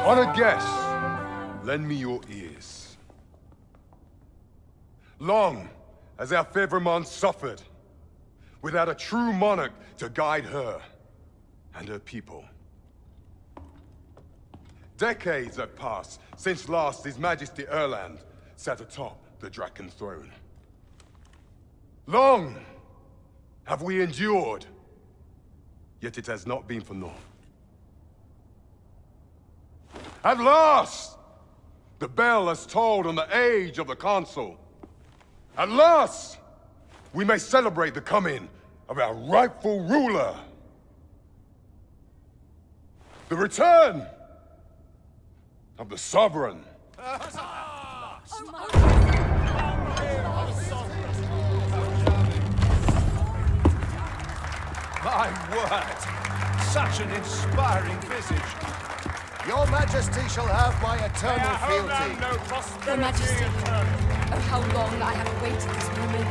Honored guests, lend me your ears. Long has our Fevremont suffered, without a true monarch to guide her and her people. Decades have passed since last His Majesty Erland sat atop the Draken throne. Long have we endured, yet it has not been for naught. At last, the bell has tolled on the age of the Consul. At last, we may celebrate the coming of our rightful ruler. The return of the Sovereign. My word! Such an inspiring visage. Your Majesty shall have my eternal fealty. Your Majesty, oh how long I have awaited this moment.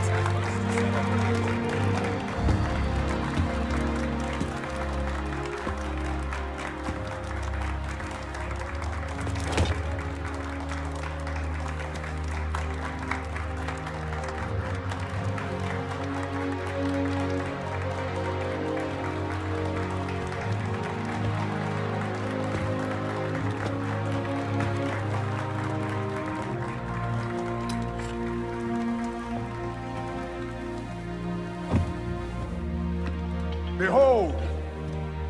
Behold,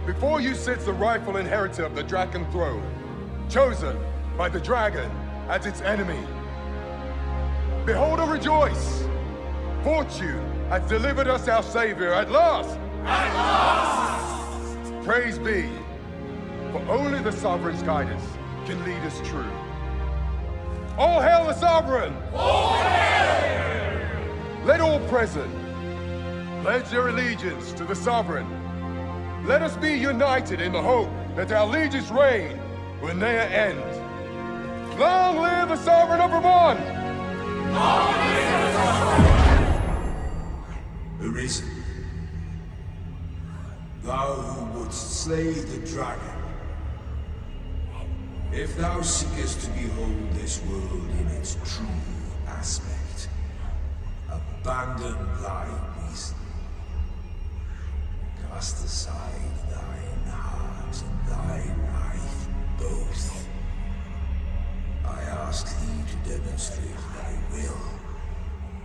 before you sits the rightful inheritor of the Draken throne, chosen by the dragon as its enemy. Behold and rejoice! Fortune has delivered us our savior at last! At last! Praise be, for only the Sovereign's guidance can lead us true. All hail the Sovereign! All hail! Let all present pledge their allegiance to the Sovereign. Let us be united in the hope that our liege's reign will ne'er end. Long live the Sovereign of Vermont! Long live the Sovereign! Arisen, thou who wouldst slay the dragon, if thou seekest to behold this world in its true aspect, abandon thy reason. Cast aside thine heart and thy knife both. I ask thee to demonstrate thy will,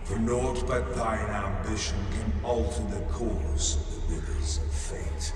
for naught but thine ambition can alter the course of the rivers of fate.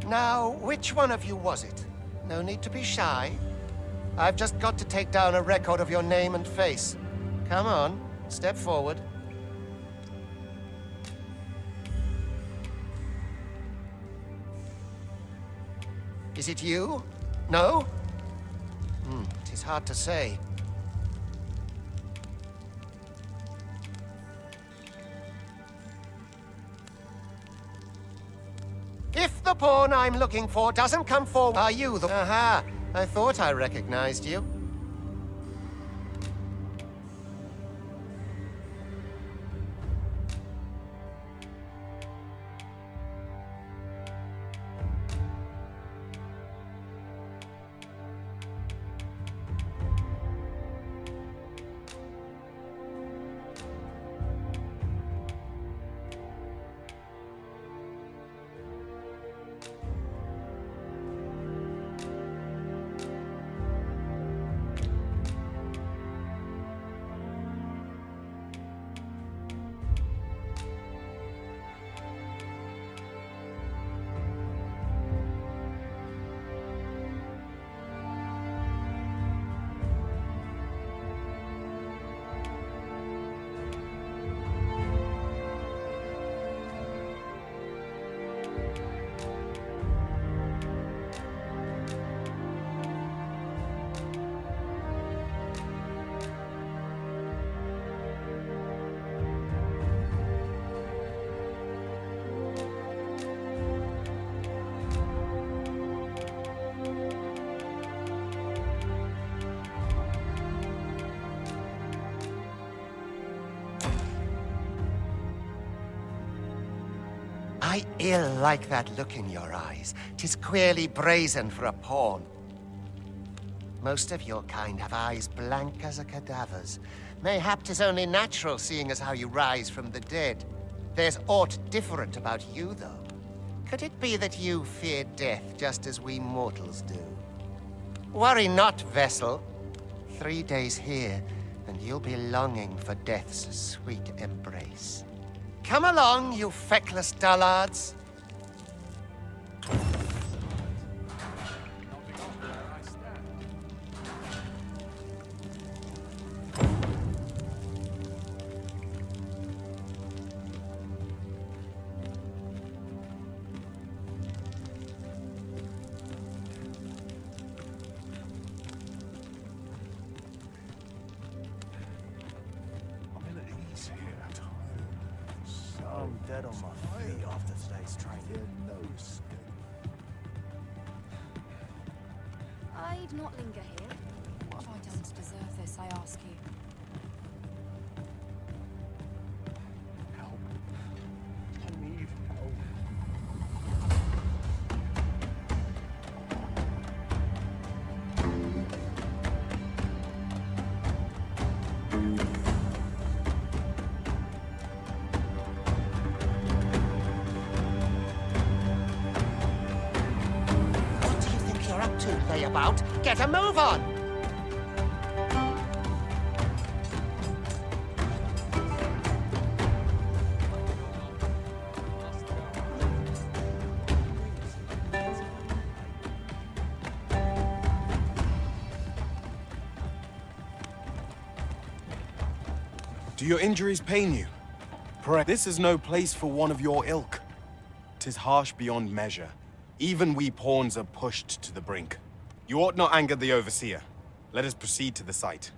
Now, which one of you was it? No need to be shy. I've just got to take down a record of your name and face. Come on, step forward. Is it you? No? It is hard to say. If the pawn I'm looking for doesn't come forward, are you the... Aha! I thought I recognized you. I ill like that look in your eyes. 'Tis queerly brazen for a pawn. Most of your kind have eyes blank as a cadaver's. Mayhap 'tis only natural, seeing as how you rise from the dead. There's aught different about you, though. Could it be that you fear death just as we mortals do? Worry not, vessel. 3 days here, and you'll be longing for death's sweet embrace. Come along, you feckless dullards. I'm dead on my feet after today's training. I'd not linger here. What have I done to deserve this, I ask you? Help. I need help. What do you think you're up to, layabout? Get a move on! Do your injuries pain you? Pray, this is no place for one of your ilk. 'Tis harsh beyond measure. Even we pawns are pushed to the brink. You ought not anger the overseer. Let us proceed to the site.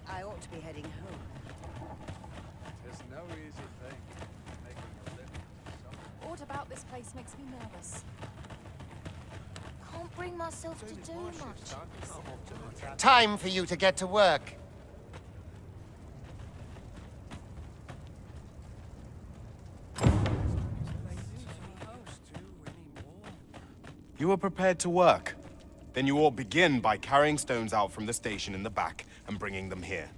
I ought to be heading home. There's no easy thing. Making a living. Aught about this place makes me nervous. Can't bring myself to do much. Time for you to get to work. You are prepared to work? Then you ought begin by carrying stones out from the station in the back and bringing them here.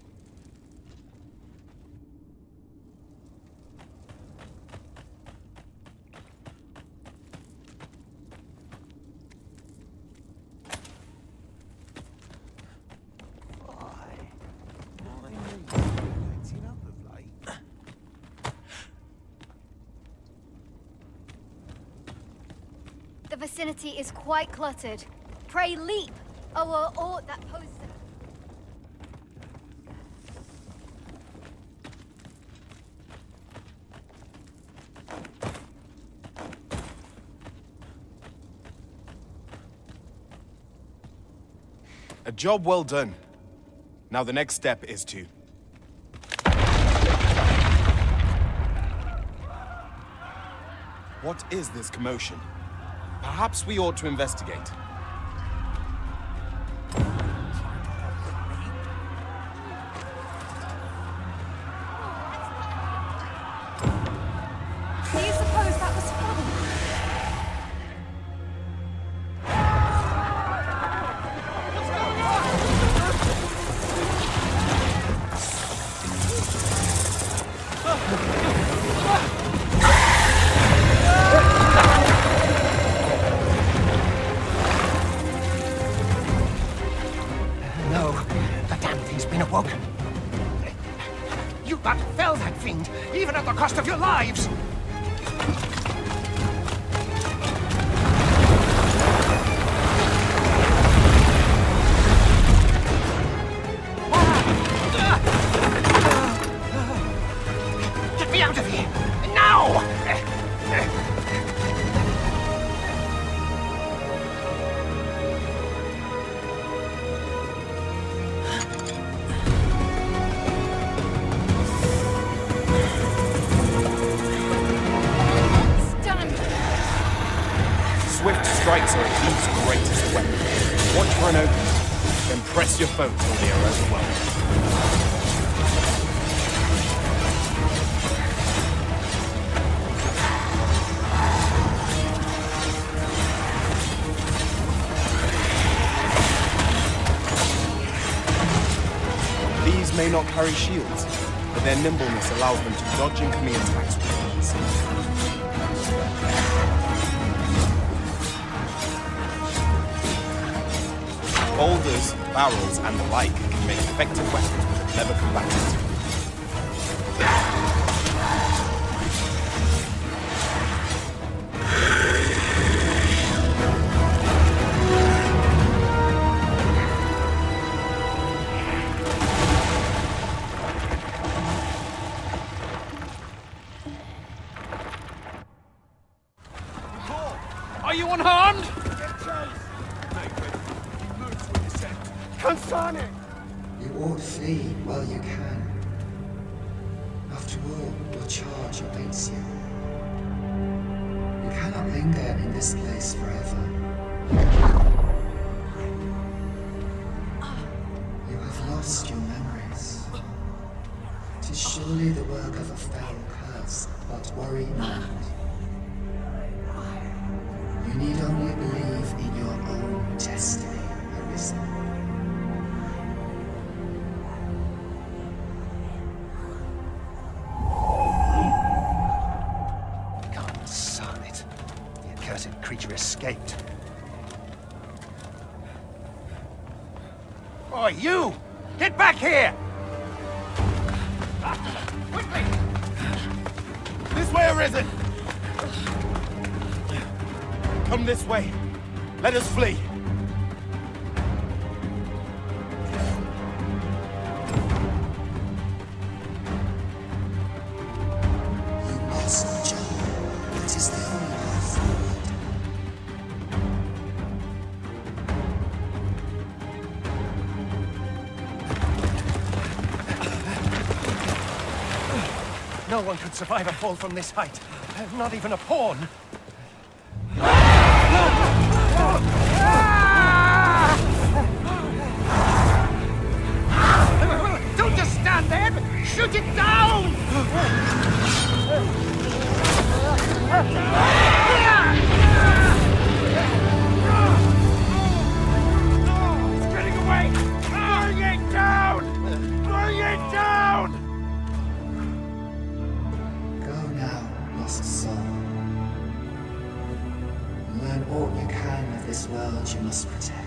The vicinity is quite cluttered. Pray leap, or aught that poses A job well done. Now the next step is to... What is this commotion? Perhaps we ought to investigate. Do you suppose that was fun? No, the damn thing's been awoken. You but fell that fiend, even at the cost of your lives! Get me out of here! Now! greatest weapon. Watch for an opening, then press your foe till they are overwhelmed. These may not carry shields, but their nimbleness allows them to dodge incoming attacks with ease. Boulders, barrels, and the like can make effective weapons with a clever combatant. Are you unharmed? You ought flee while you can. After all, your charge awaits you. You cannot linger in this place forever. You have lost your memories. 'Tis surely the work of a foul curse, but worry not. You need only believe in your own destiny, Arisen. Son it. The accursed creature escaped. Oh, you! Get back here! Quickly! This way, Arisen! Come this way. Let us flee. You must jump. It is the only path forward. No one could survive a fall from this height. Not even a pawn. Don't just stand there! Shoot it down! It's getting away! Bring it down! Bring it down! Go now, lost soul. Learn all you can of this world you must protect.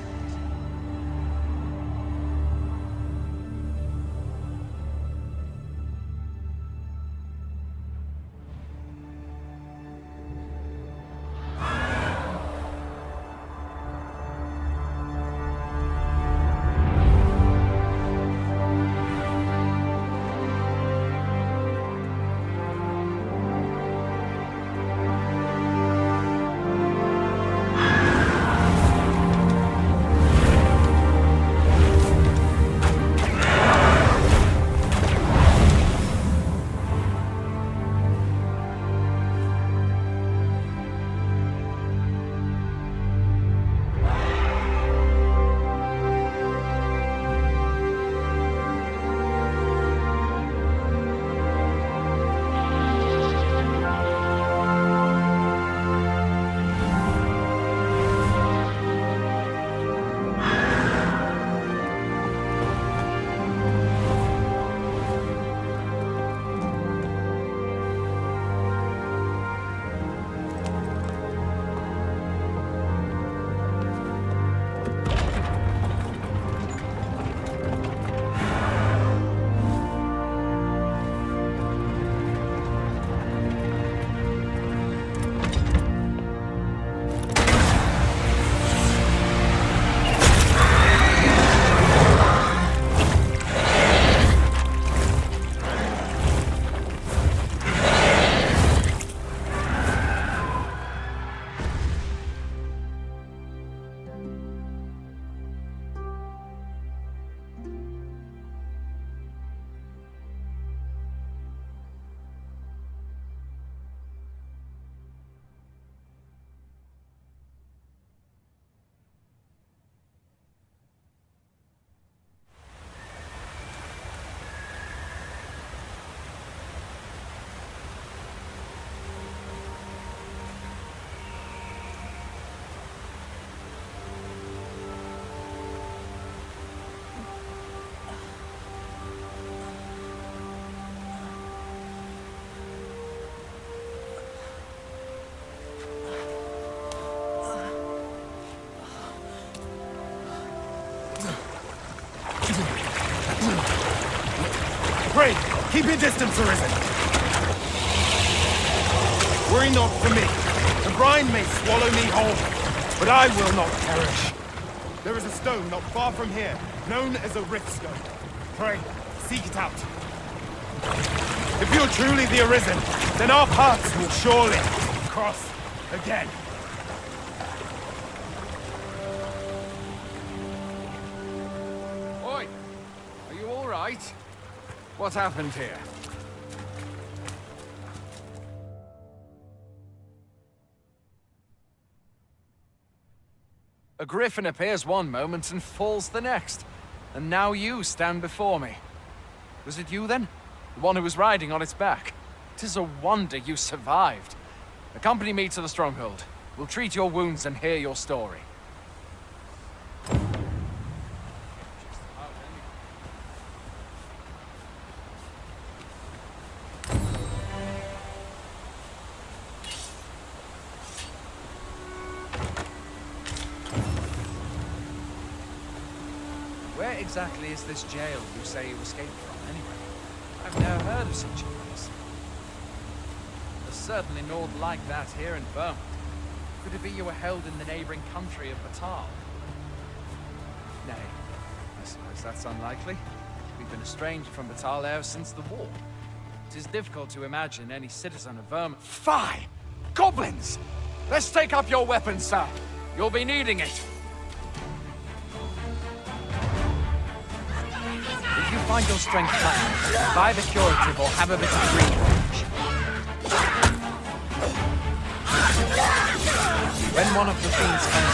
Pray, keep your distance, Arisen. Worry not for me. The brine may swallow me whole, but I will not perish. There is a stone not far from here, known as a rift stone. Pray, seek it out. If you're truly the Arisen, then our paths will surely cross again. Oi! Are you all right? What happened here? A griffin appears one moment and falls the next. And now you stand before me. Was it you then? The one who was riding on its back? 'Tis a wonder you survived. Accompany me to the stronghold. We'll treat your wounds and hear your story. Where exactly is this jail you say you escaped from, anyway? I've never heard of such a place. There's certainly naught like that here in Vermont. Could it be you were held in the neighboring country of Batal? Nay, I suppose that's unlikely. We've been estranged from Batal ever since the war. It is difficult to imagine any citizen of Vermont— Fie! Goblins! Let's take up your weapons, sir. You'll be needing it. If you find your strength lacking, buy the curative or have a bit of green range. When one of the fiends comes,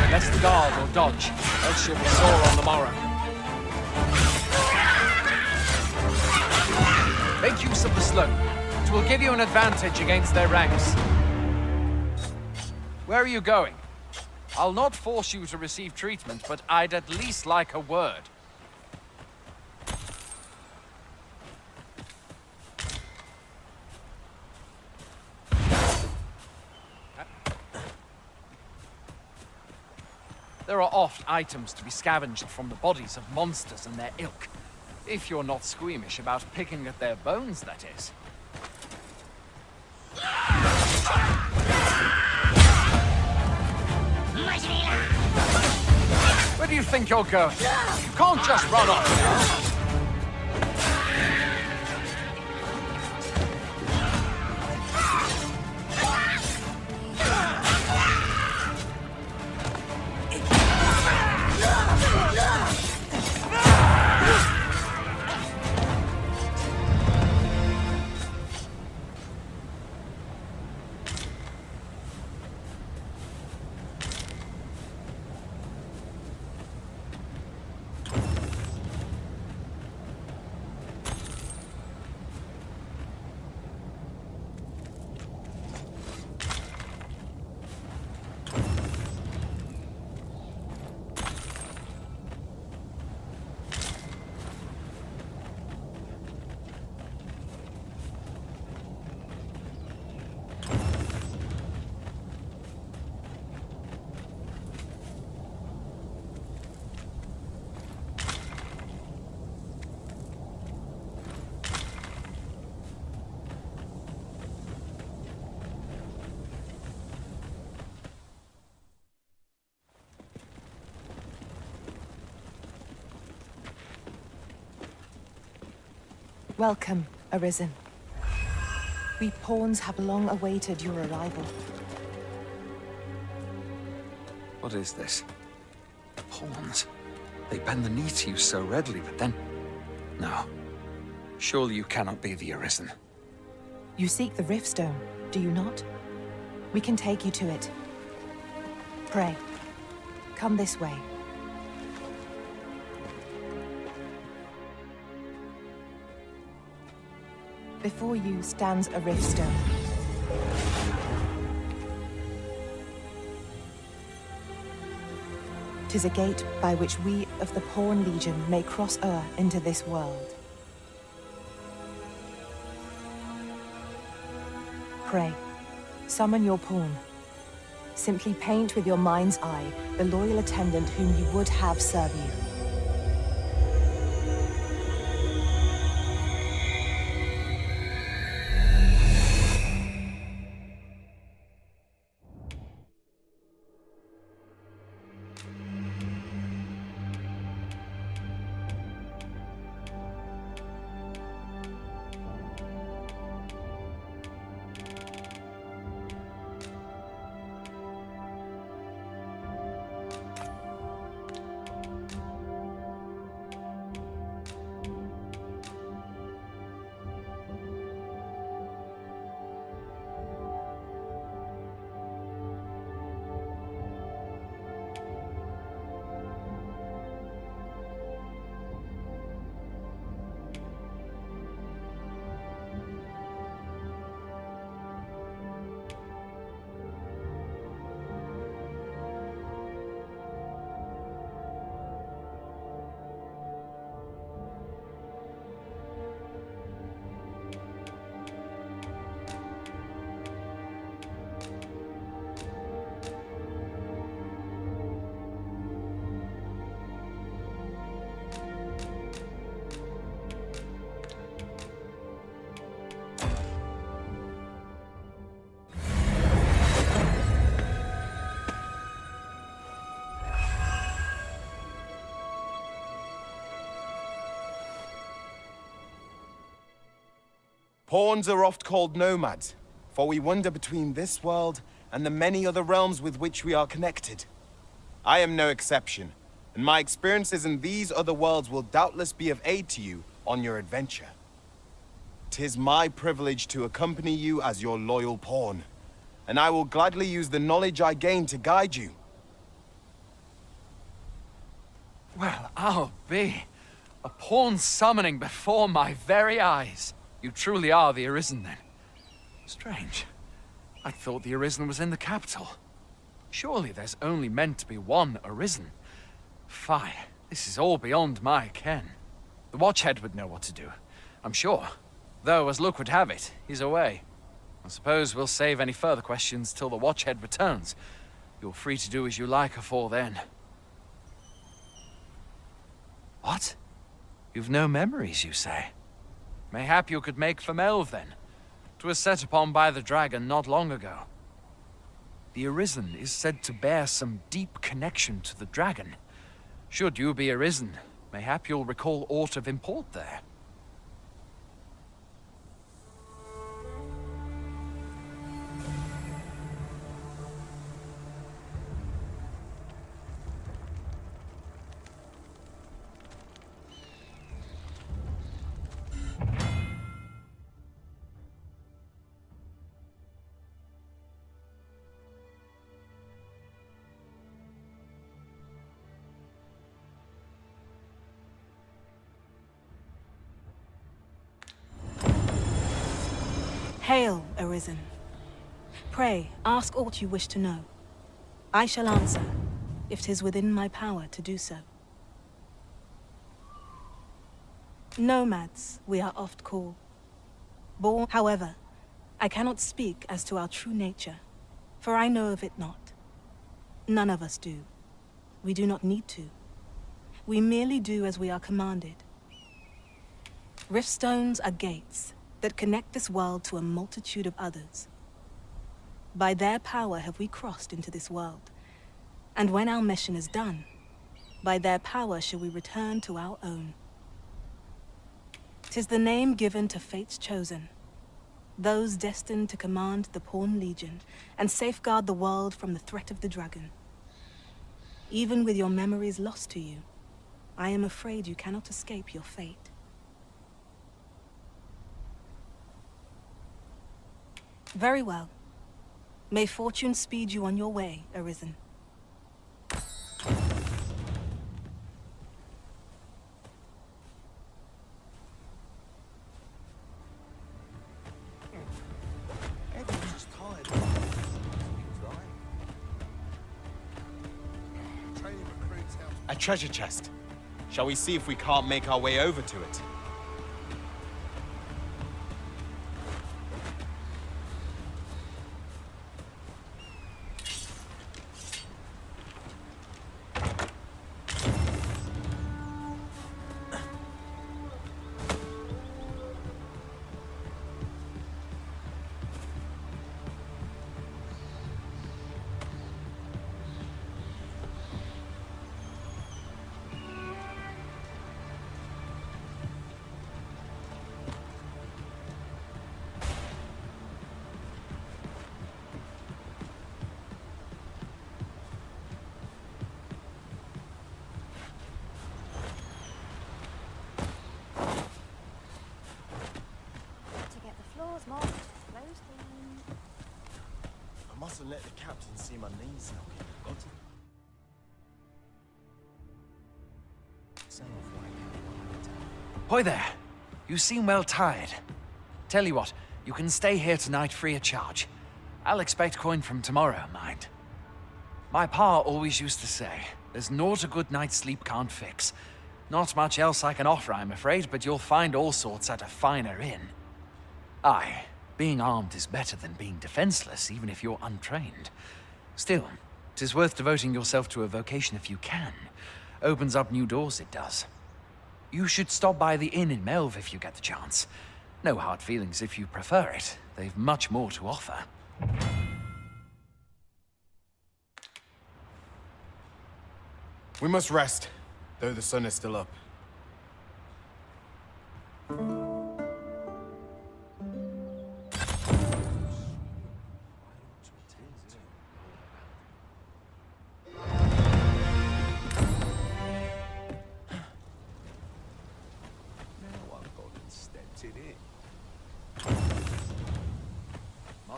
unless the guard or dodge, else you'll be sore on the morrow. Make use of the slope. It will give you an advantage against their ranks. Where are you going? I'll not force you to receive treatment, but I'd at least like a word. There are oft items to be scavenged from the bodies of monsters and their ilk. If you're not squeamish about picking at their bones, that is. Where do you think you're going? You can't just run off now. Welcome, Arisen. We pawns have long awaited your arrival. What is this? Pawns. They bend the knee to you so readily, but then... No. Surely you cannot be the Arisen. You seek the Riftstone, do you not? We can take you to it. Pray, come this way. Before you stands a Riftstone. "'Tis a gate by which we of the Pawn Legion may cross o'er into this world. Pray, summon your pawn. Simply paint with your mind's eye the loyal attendant whom you would have serve you. Pawns are oft called nomads, for we wander between this world and the many other realms with which we are connected. I am no exception, and my experiences in these other worlds will doubtless be of aid to you on your adventure. 'Tis my privilege to accompany you as your loyal pawn, and I will gladly use the knowledge I gain to guide you. Well, I'll be. A pawn summoning before my very eyes. You truly are the Arisen, then. Strange. I thought the Arisen was in the capital. Surely there's only meant to be one Arisen. Fie, this is all beyond my ken. The Watchhead would know what to do, I'm sure. Though, as luck would have it, he's away. I suppose we'll save any further questions till the Watchhead returns. You're free to do as you like afore then. What? You've no memories, you say? Mayhap you could make for Melve, then. 'Twas set upon by the dragon not long ago. The Arisen is said to bear some deep connection to the dragon. Should you be Arisen, mayhap you'll recall aught of import there. Hail, Arisen. Pray, ask aught you wish to know. I shall answer, if 'tis within my power to do so. Nomads, we are oft called. Born, however, I cannot speak as to our true nature, for I know of it not. None of us do. We do not need to. We merely do as we are commanded. Riftstones are gates that connect this world to a multitude of others. By their power have we crossed into this world, and when our mission is done, by their power shall we return to our own. 'Tis the name given to fate's chosen, those destined to command the Pawn Legion and safeguard the world from the threat of the dragon. Even with your memories lost to you, I am afraid you cannot escape your fate. Very well. May fortune speed you on your way, Arisen. Everyone's just tired. Training recruits help. A treasure chest. Shall we see if we can't make our way over to it? I mustn't let the captain see my knees knocking. Got to. Sell off what I can. Hoy there. You seem well tired. Tell you what, you can stay here tonight free of charge. I'll expect coin from tomorrow, mind. My pa always used to say, there's naught a good night's sleep can't fix. Not much else I can offer, I'm afraid, but you'll find all sorts at a finer inn. Aye, being armed is better than being defenseless, even if you're untrained. Still, 'tis worth devoting yourself to a vocation if you can. Opens up new doors, it does. You should stop by the inn in Melve if you get the chance. No hard feelings if you prefer it. They've much more to offer. We must rest, though the sun is still up.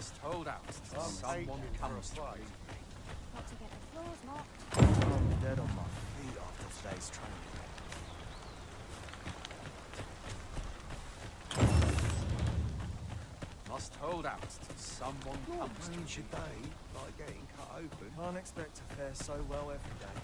Must hold out till someone comes to me. Got to get the floors mopped. I'm dead on my feet after today's training. Must hold out till someone comes to me. Your day, like getting cut open. Can't expect to fare so well every day.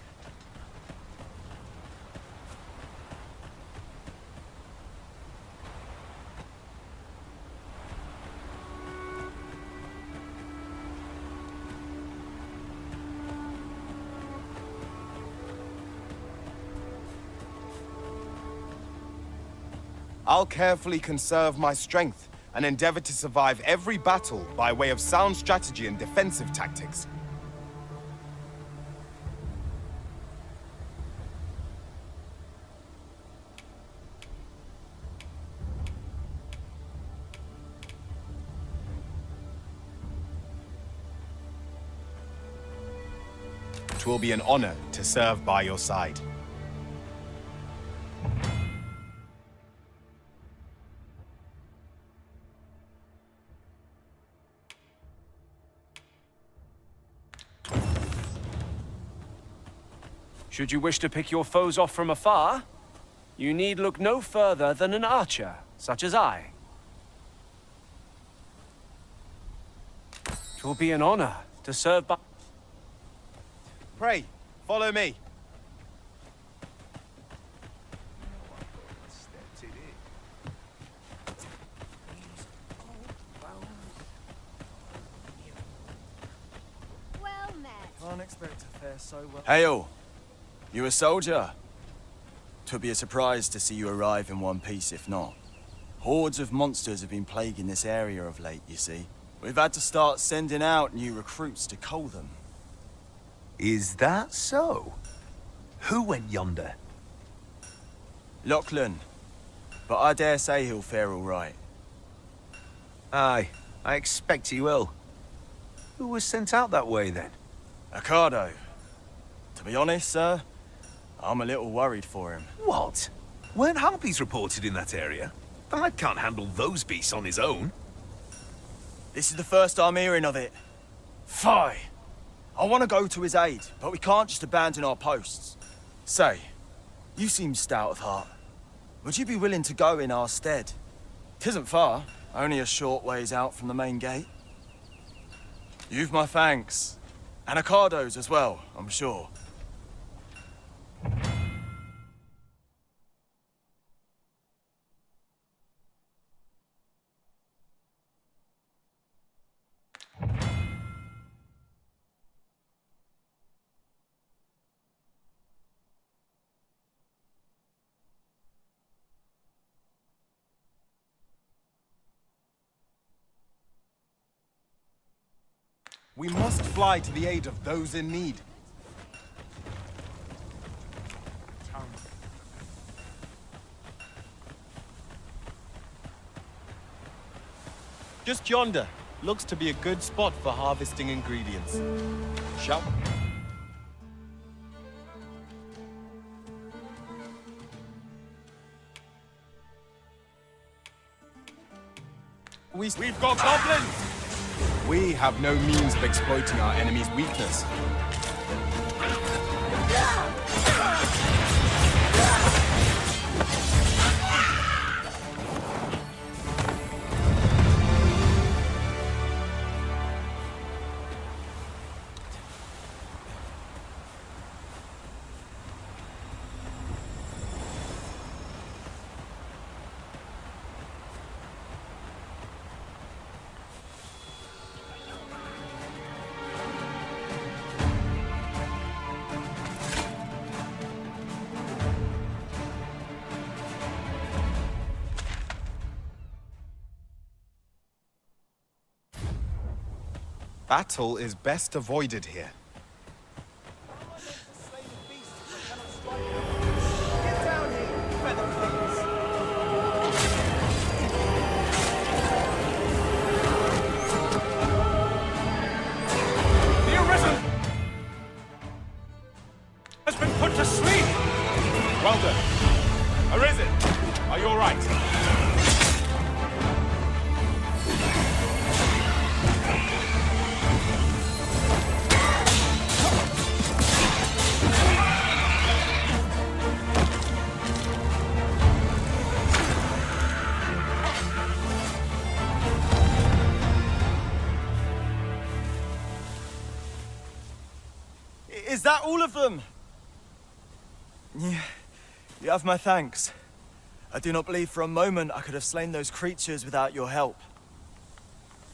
I'll carefully conserve my strength and endeavor to survive every battle by way of sound strategy and defensive tactics. It will be an honor to serve by your side. Should you wish to pick your foes off from afar, you need look no further than an archer, such as I. It will be an honor to serve by... Pray, follow me. Well met. Can't expect to fare so well. Hail! You a soldier? Twould be a surprise to see you arrive in one piece, if not. Hordes of monsters have been plaguing this area of late, you see. We've had to start sending out new recruits to cull them. Is that so? Who went yonder? Lachlan. But I dare say he'll fare all right. Aye, I expect he will. Who was sent out that way, then? Ocado. To be honest, sir, I'm a little worried for him. What? Weren't harpies reported in that area? The lad can't handle those beasts on his own. This is the first I'm hearing of it. Fie! I want to go to his aid, but we can't just abandon our posts. Say, you seem stout of heart. Would you be willing to go in our stead? 'Tisn't far, only a short ways out from the main gate. You've my thanks. And Ocado's as well, I'm sure. We must fly to the aid of those in need. Just yonder. Looks to be a good spot for harvesting ingredients. Shall We've got goblins! We have no means of exploiting our enemy's weakness. Battle is best avoided here. The Arisen has been put to sleep! Well done. Arisen, are you all right? that all of them? You have my thanks. I do not believe for a moment I could have slain those creatures without your help.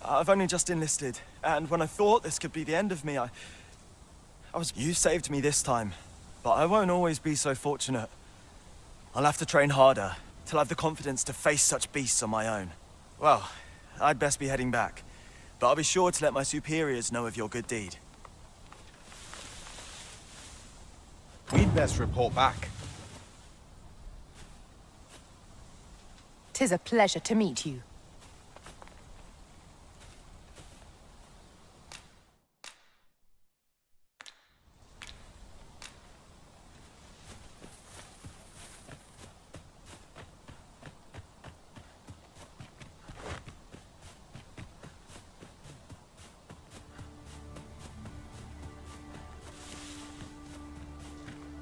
I've only just enlisted, and when I thought this could be the end of me, You saved me this time, but I won't always be so fortunate. I'll have to train harder, till I've the confidence to face such beasts on my own. Well, I'd best be heading back, but I'll be sure to let my superiors know of your good deed. We'd best report back. 'Tis a pleasure to meet you.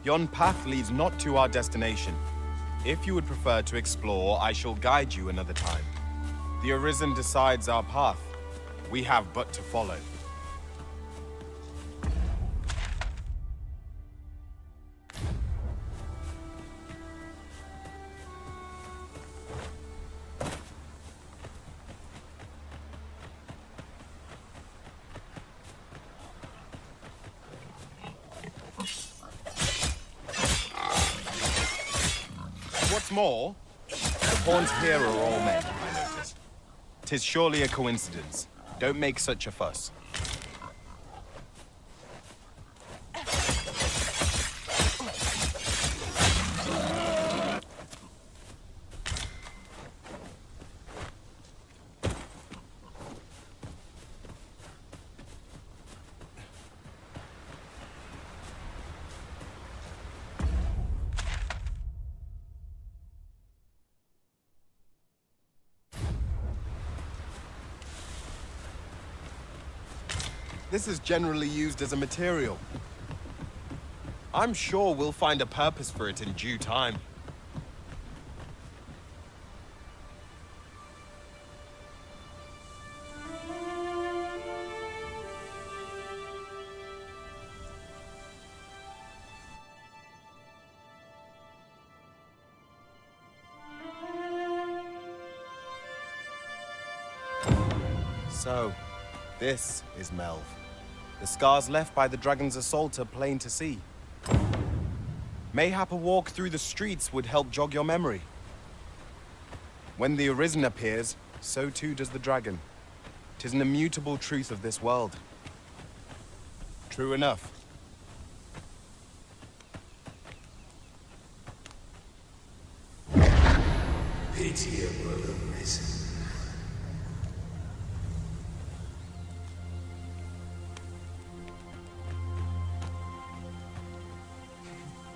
Yon path leads not to our destination. If you would prefer to explore, I shall guide you another time. The Arisen decides our path. We have but to follow. What's more, the pawns here are all men, I notice. 'Tis surely a coincidence. Don't make such a fuss. This is generally used as a material. I'm sure we'll find a purpose for it in due time. So, this is Melv. The scars left by the dragon's assault are plain to see. Mayhap a walk through the streets would help jog your memory. When the Arisen appears, so too does the dragon. 'Tis an immutable truth of this world. True enough. Pitiable Arisen.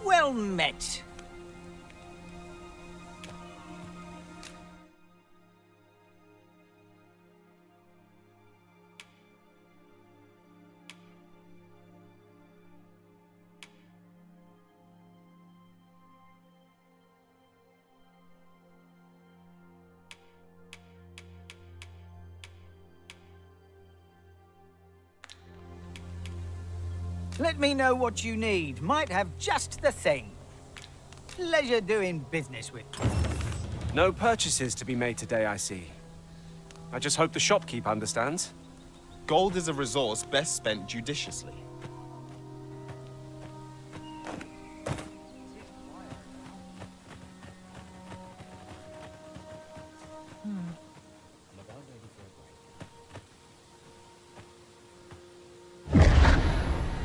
Well met. Let me know what you need. Might have just the thing. Pleasure doing business with you. No purchases to be made today, I see. I just hope the shopkeep understands. Gold is a resource best spent judiciously.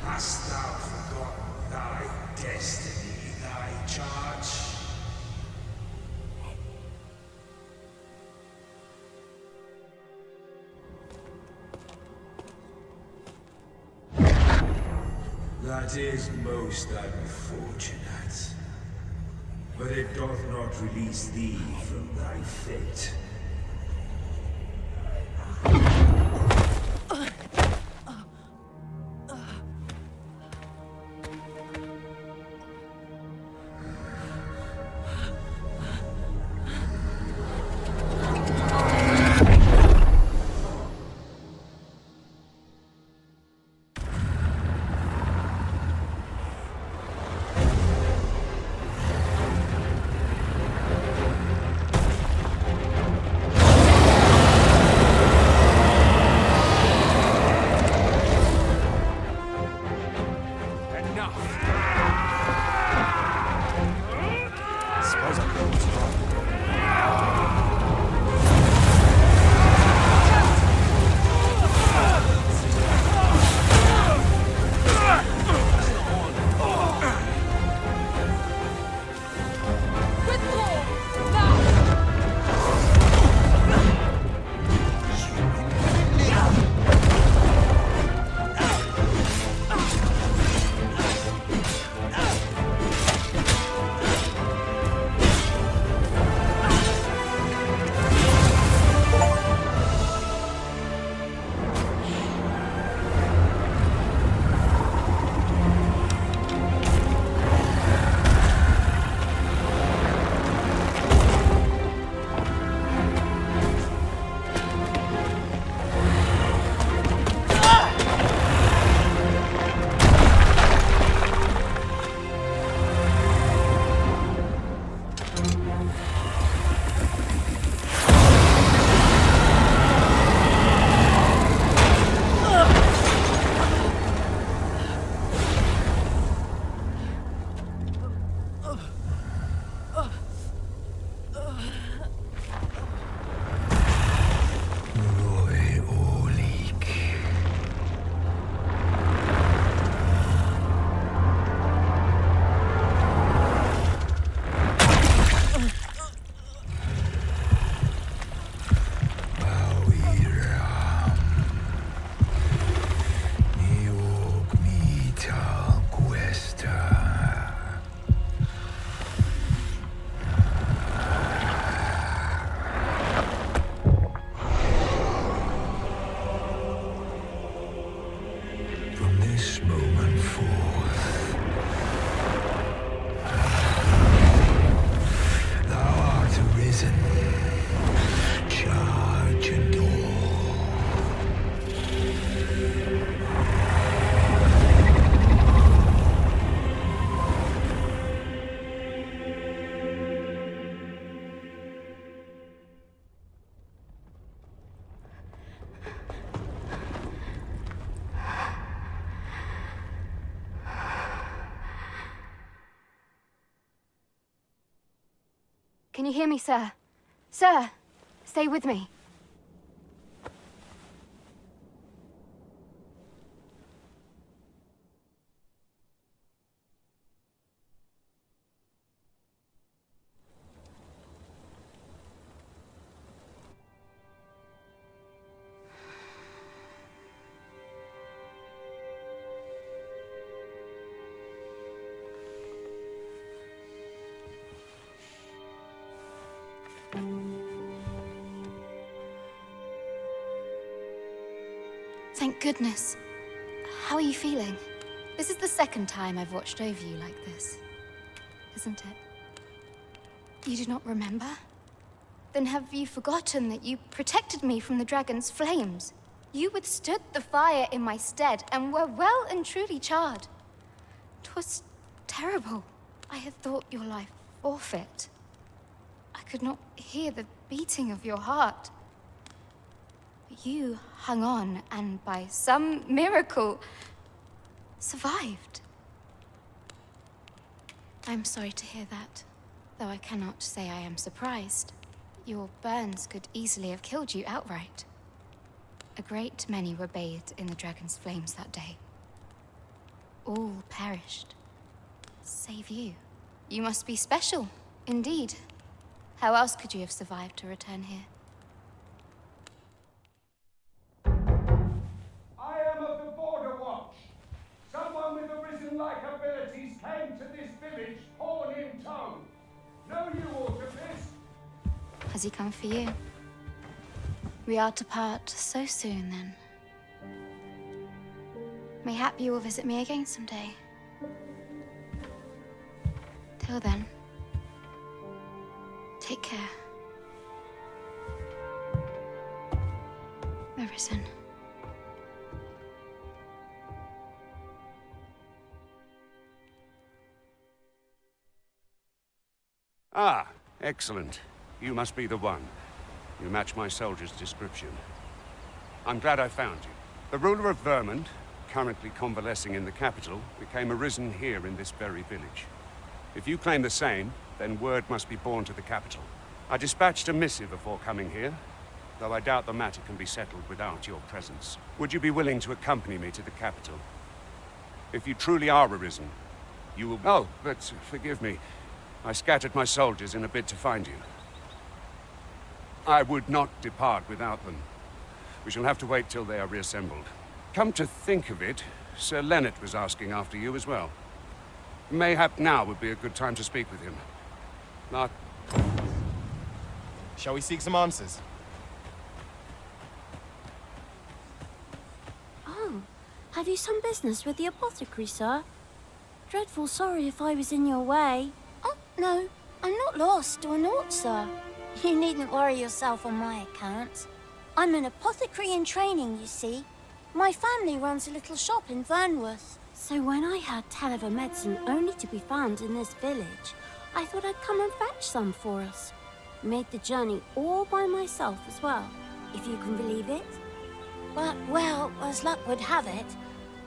Hast thou forgotten thy destiny, thy charge? That is most unfortunate. But it doth not release thee from thy fate. Can you hear me, sir? Sir, stay with me. Thank goodness. How are you feeling? This is the second time I've watched over you like this, isn't it? You do not remember? Then have you forgotten that you protected me from the dragon's flames? You withstood the fire in my stead and were well and truly charred. 'Twas terrible. I had thought your life forfeit. I could not hear the beating of your heart. But you hung on and by some miracle survived. I'm sorry to hear that, though I cannot say I am surprised. Your burns could easily have killed you outright. A great many were bathed in the dragon's flames that day. All perished, save you. You must be special, indeed. How else could you have survived to return here? I am of the Border Watch. Someone with arisen-like abilities came to this village, horn in tow. Know you, Autopist? Has he come for you? We are to part so soon, then. Mayhap you will visit me again someday. Till then, take care. Arisen. Ah, excellent. You must be the one. You match my soldier's description. I'm glad I found you. The ruler of Vermont, currently convalescing in the capital, became arisen here in this very village. If you claim the same, then word must be borne to the capital. I dispatched a missive before coming here, though I doubt the matter can be settled without your presence. Would you be willing to accompany me to the capital? If you truly are arisen, you will... Oh, but forgive me. I scattered my soldiers in a bid to find you. I would not depart without them. We shall have to wait till they are reassembled. Come to think of it, Sir Leonard was asking after you as well. Mayhap now would be a good time to speak with him. Not... Shall we seek some answers? Oh, have you some business with the apothecary, sir? Dreadful sorry if I was in your way. Oh, no, I'm not lost or naught, sir. You needn't worry yourself on my account. I'm an apothecary in training, you see. My family runs a little shop in Vernworth. So when I heard tell of a medicine only to be found in this village, I thought I'd come and fetch some for us. Made the journey all by myself as well, if you can believe it. But, well, as luck would have it,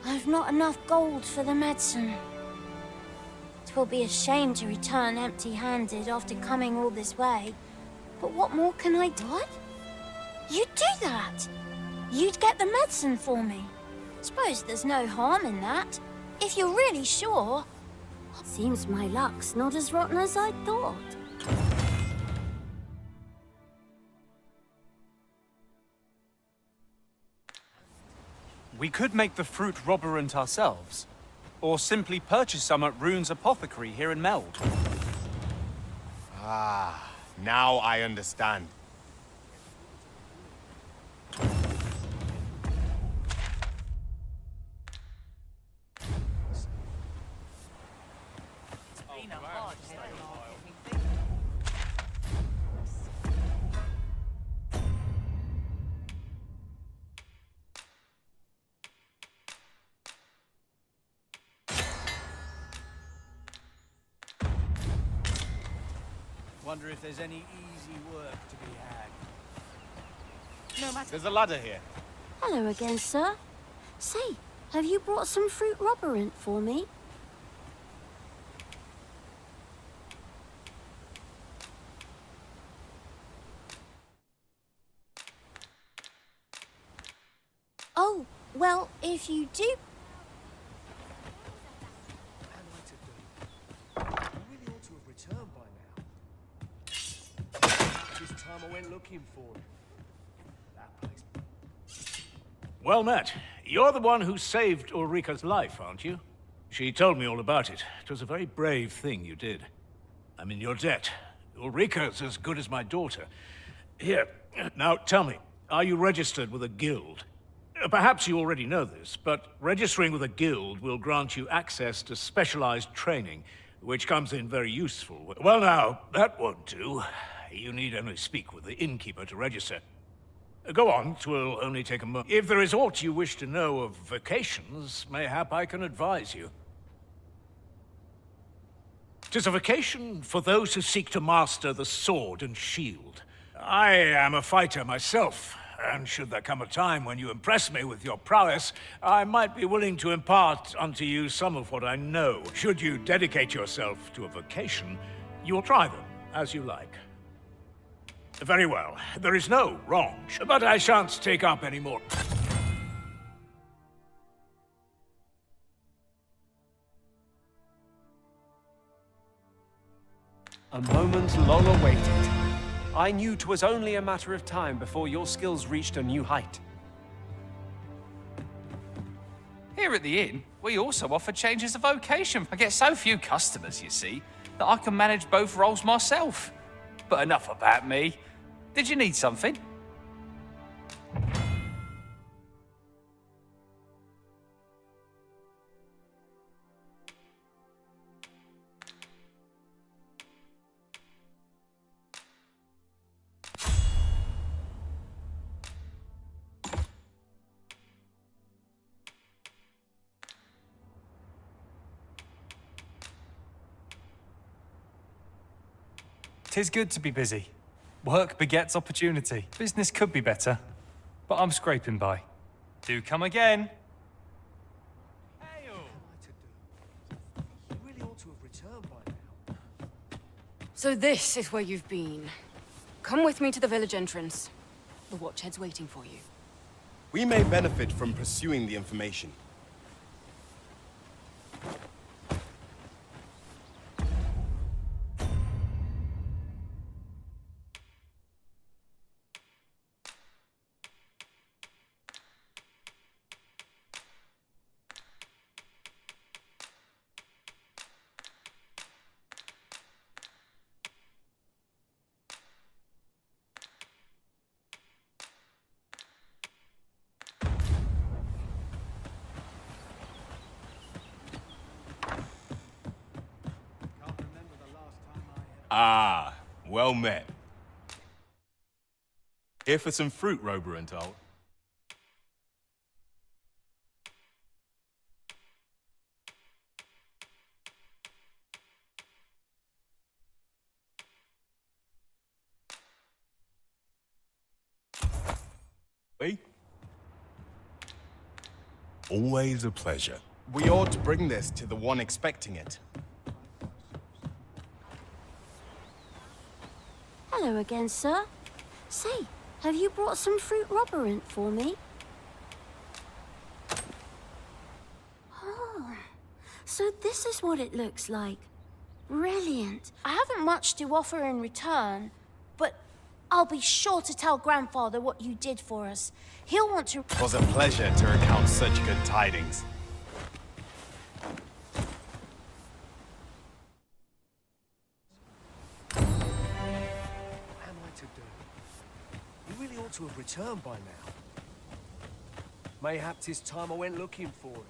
I've not enough gold for the medicine. 'Twill be a shame to return empty-handed after coming all this way. But what more can I do? What? You'd do that? You'd get the medicine for me? Suppose there's no harm in that, if you're really sure. Seems my luck's not as rotten as I thought. We could make the fruit robberant ourselves, or simply purchase some at Rune's apothecary here in Meld. Ah, now I understand. Wonder if there's any easy work to be had. No matter. There's a ladder here. Hello again, sir. Say, have you brought some fruit robberant for me? Oh, well, if you do... really ought to have returned by now. This time I went looking for him. That place. Well met. You're the one who saved Ulrika's life, aren't you? She told me all about it. It was a very brave thing you did. I'm in your debt. Ulrika's as good as my daughter. Here, now tell me, are you registered with a guild? Perhaps you already know this, but registering with a guild will grant you access to specialized training, which comes in very useful. Well now, that won't do. You need only speak with the innkeeper to register. Go on, 'twill only take a moment. If there is aught you wish to know of vacations, mayhap I can advise you. 'Tis a vacation for those who seek to master the sword and shield. I am a fighter myself, and should there come a time when you impress me with your prowess, I might be willing to impart unto you some of what I know. Should you dedicate yourself to a vocation, you will try them as you like. Very well. There is no wrong, but I shan't take up any more. A moment long awaited. I knew 'twas only a matter of time before your skills reached a new height. Here at the inn, we also offer changes of vocation. I get so few customers, you see, that I can manage both roles myself. But enough about me. Did you need something? Tis good to be busy. Work begets opportunity. Business could be better, but I'm scraping by. Do come again. You really ought to have returned by now. So this is where you've been. Come with me to the village entrance. The Watchhead's waiting for you. We may benefit from pursuing the information. Ah, well met. Here for some fruit, Rober and Toll. We? Always a pleasure. We ought to bring this to the one expecting it. Hello again, sir. Say, have you brought some fruit roberant for me? Oh, so this is what it looks like. Brilliant. I haven't much to offer in return, but I'll be sure to tell Grandfather what you did for us. He'll want to... It was a pleasure to recount such good tidings. You really ought to have returned by now. Mayhap 'tis time I went looking for him.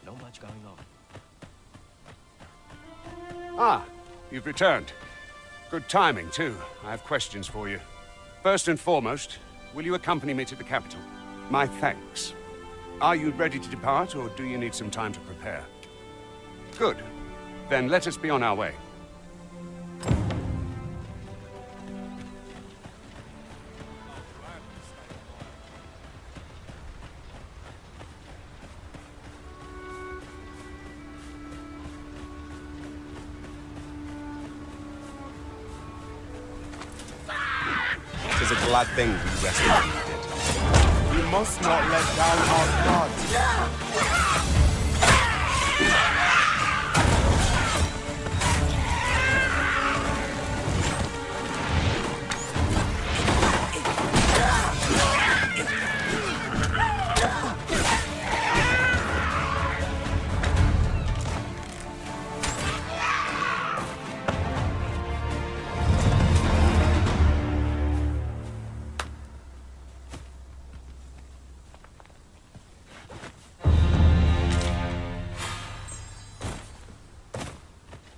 Not much going on. Ah, you've returned. Good timing, too. I have questions for you. First and foremost, will you accompany me to the capital? My thanks. Are you ready to depart, or do you need some time to prepare? Good. Then let us be on our way. glad thing we rescued you. We must not let down our guards.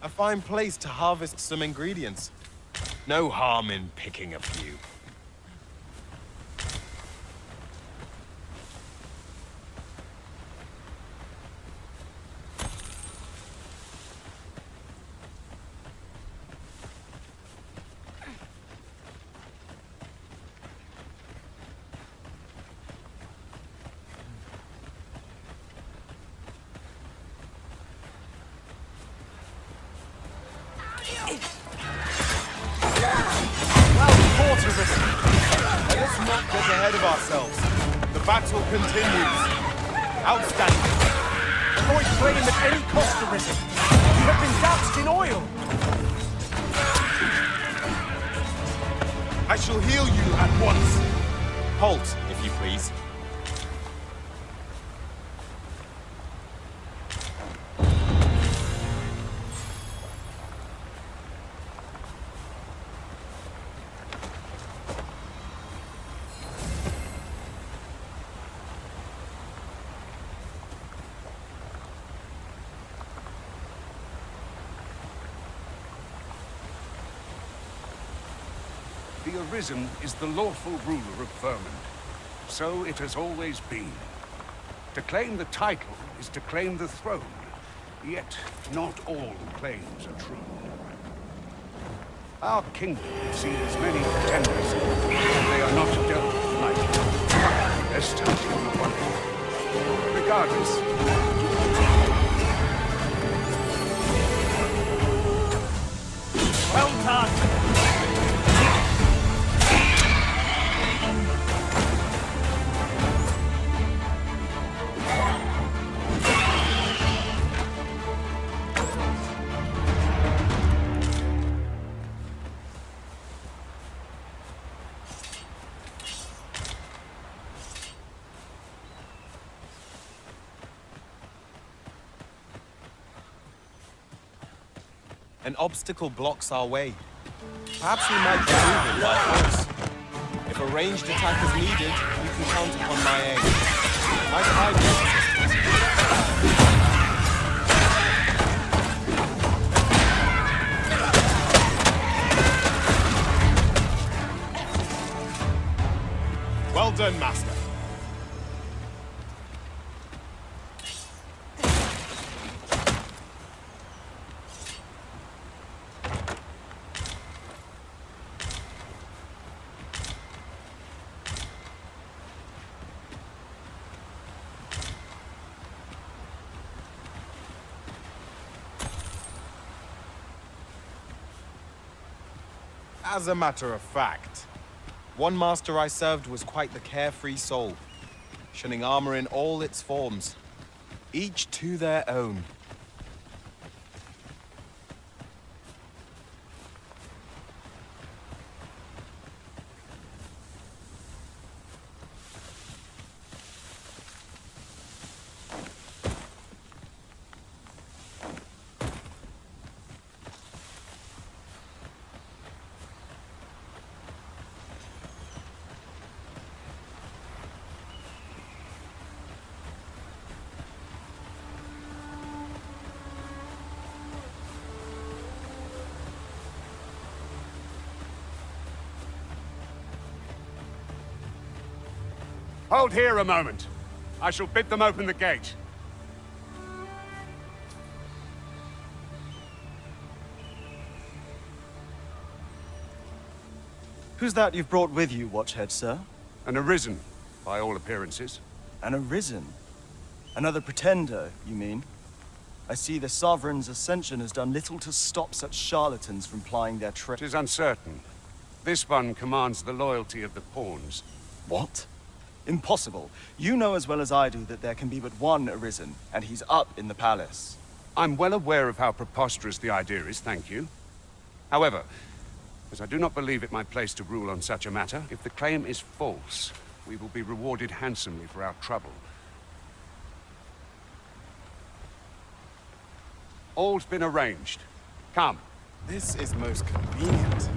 A fine place to harvest some ingredients. No harm in picking a few. Let us not get ahead of ourselves. The battle continues. Outstanding. Avoid flame at any cost, Arisen. You have been doused in oil. I shall heal you at once. Halt, if you please. The Arisen is the lawful ruler of Vermund. So it has always been. To claim the title is to claim the throne. Yet, not all claims are true. Our kingdom sees many pretenders, and they are not dealt lightly. Esther being one. Regardless, well done. An obstacle blocks our way. Perhaps we might remove it by force. If a ranged attack is needed, you can count upon my aid. Might I be assistance? Well done, Master. As a matter of fact, one master I served was quite the carefree soul, shunning armor in all its forms, each to their own. hold here a moment. I shall bid them open the gate. Who's that you've brought with you, Watchhead, sir? An Arisen, by all appearances. An Arisen? Another pretender, you mean? I see the Sovereign's ascension has done little to stop such charlatans from plying their trade. 'Tis uncertain. This one commands the loyalty of the pawns. What? Impossible. You know as well as I do that there can be but one Arisen, and he's up in the palace. I'm well aware of how preposterous the idea is, thank you. However, as I do not believe it my place to rule on such a matter, if the claim is false, we will be rewarded handsomely for our trouble. All's been arranged. Come. This is most convenient.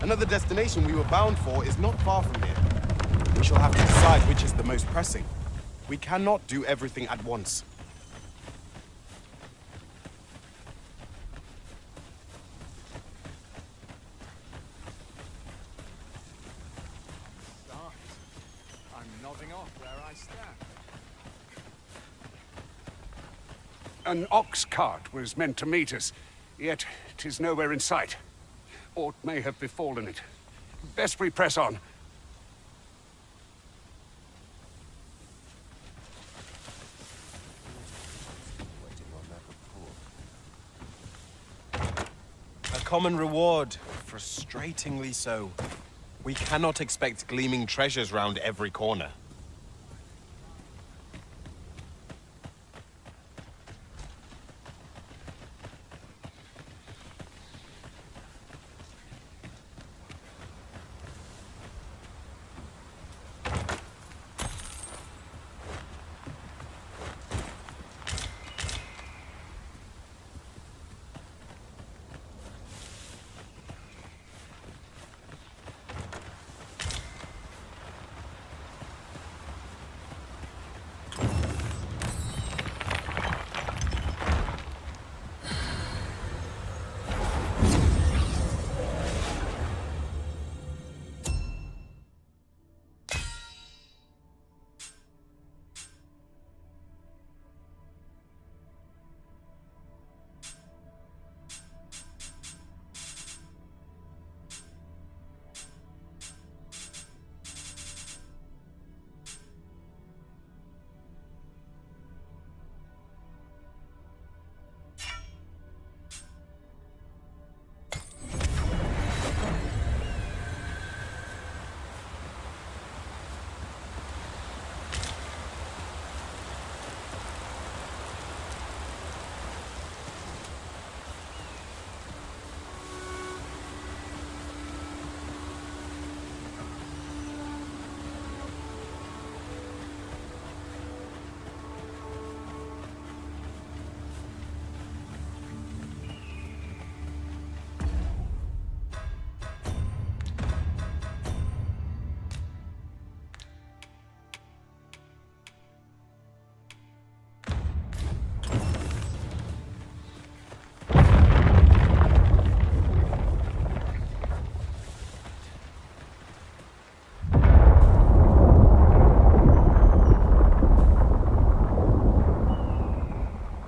Another destination we were bound for is not far from here. We shall have to decide which is the most pressing. We cannot do everything at once. I'm nodding off where I stand. An ox cart was meant to meet us, yet 'tis nowhere in sight. Aught may have befallen it. Best we press on. A common reward, frustratingly so. We cannot expect gleaming treasures round every corner.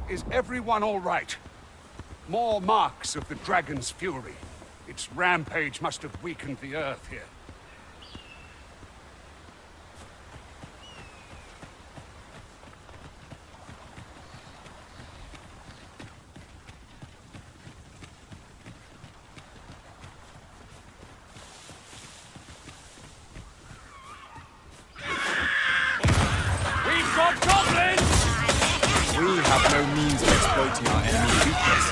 Is everyone all right? More marks of the dragon's fury. Its rampage must have weakened the earth here. We've got goblins! We have no means of exploiting our enemy's weakness.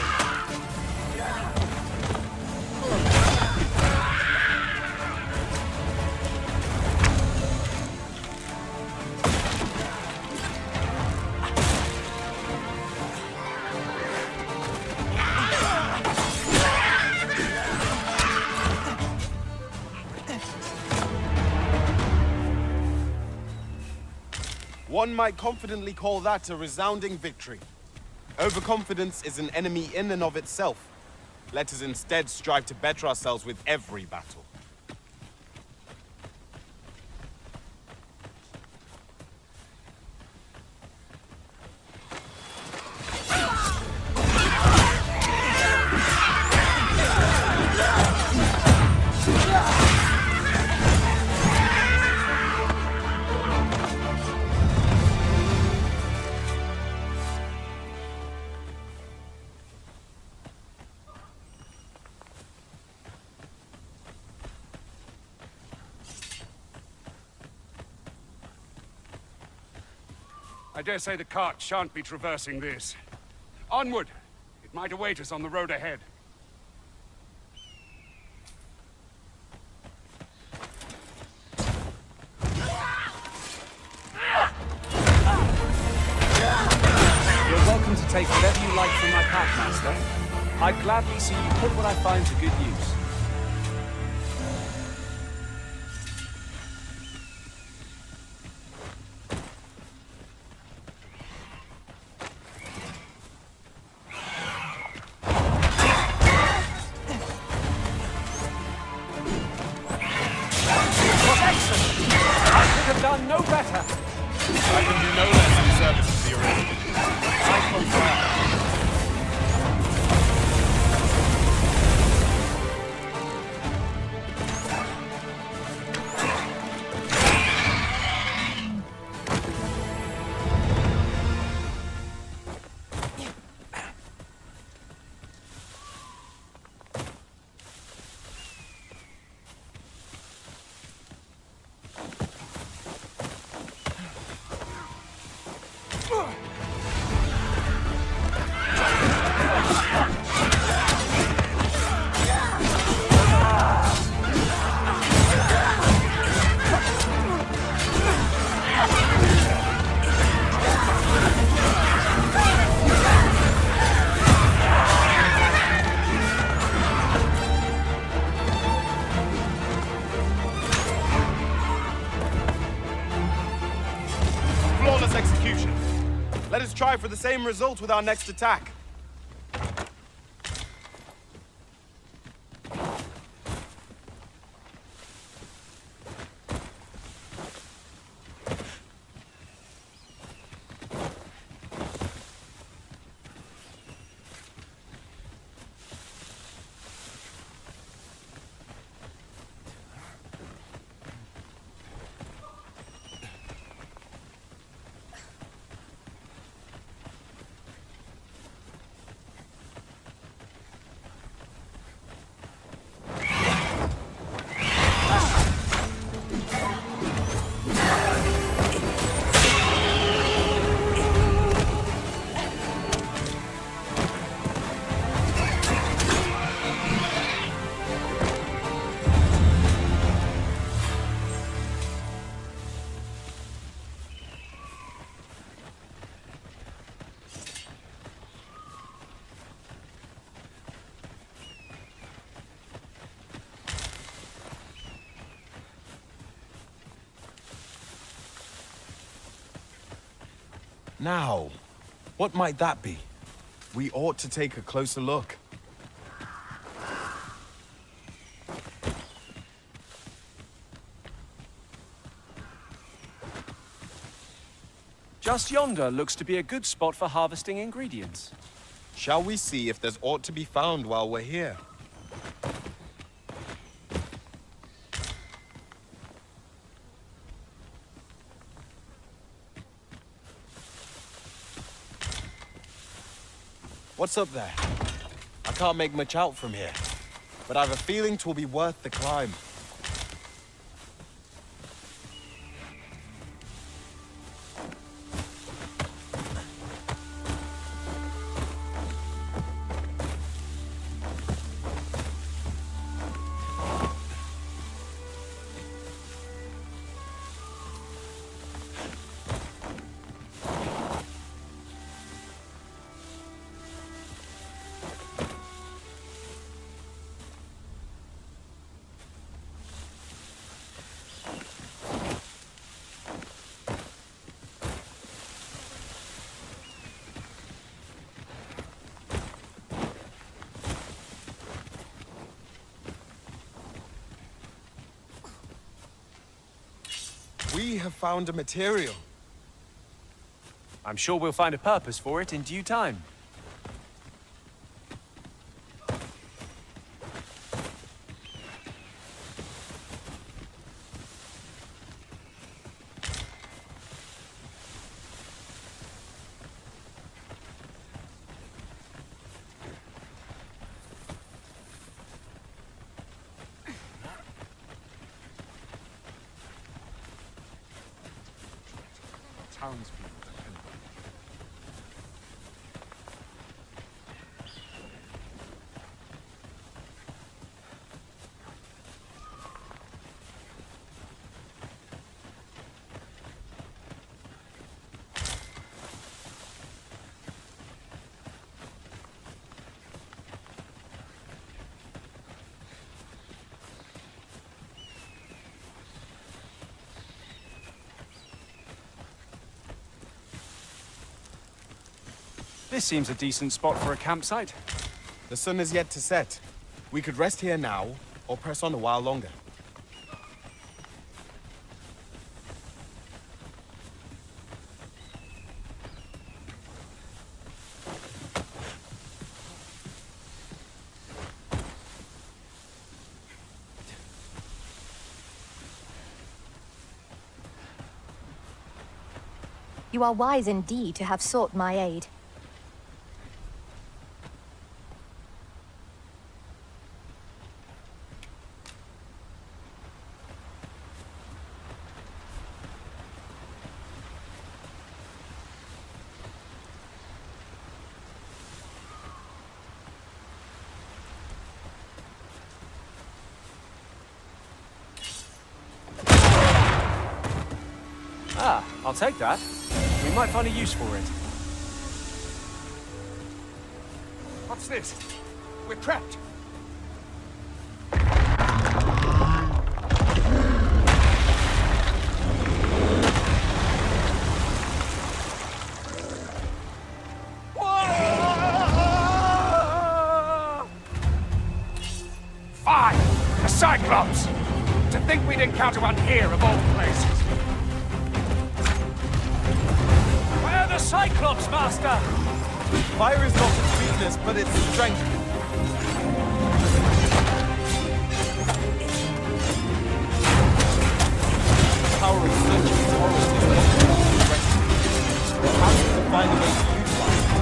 One might confidently call that a resounding victory. Overconfidence is an enemy in and of itself. Let us instead strive to better ourselves with every battle. I dare say the cart shan't be traversing this. Onward! It might await us on the road ahead. You're welcome to take whatever you like from my pack, Master. I'd gladly see you put what I find to good use. Done no better. I can do no less in service of the original. I confirm. Flawless execution. Let us try for the same result with our next attack. Now, what might that be? We ought to take a closer look. Just yonder looks to be a good spot for harvesting ingredients. Shall we see if there's aught to be found while we're here? What's up there? I can't make much out from here, but I've a feeling 'twill be worth the climb. We have found a material. I'm sure we'll find a purpose for it in due time. Townspeople depend on This seems a decent spot for a campsite. The sun is yet to set. We could rest here now, or press on a while longer. You are wise indeed to have sought my aid. Ah, I'll take that. We might find a use for it. What's this? We're trapped. Fine! A Cyclops! To think we'd encounter one here of all places. Where the Cyclops, Master? Fire is not its weakness, but its strength. The power of such authority is not expressed. How to find a way to utilize it?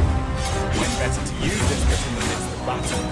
When better to use it than in the midst of battle?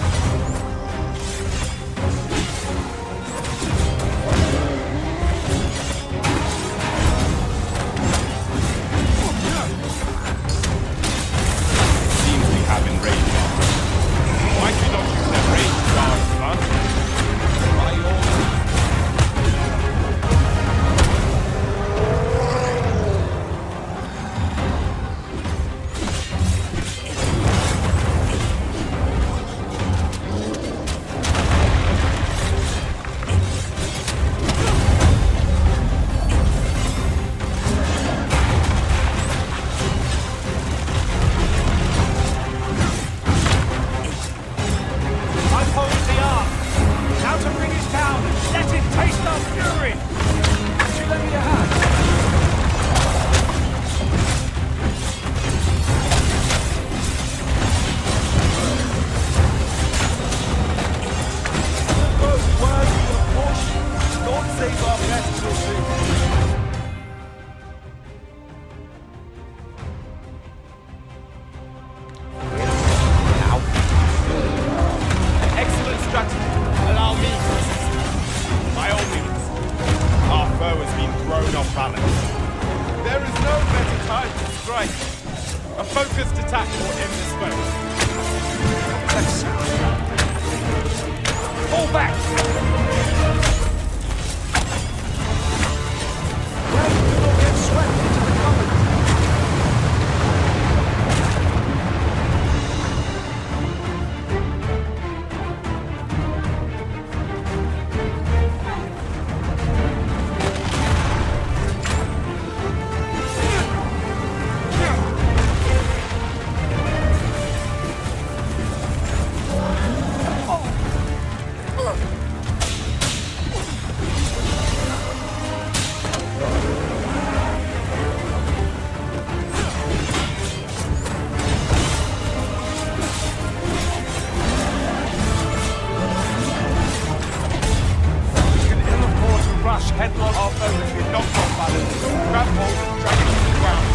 Headlong our foes with knocked off balance, grab hold and drag it to the ground.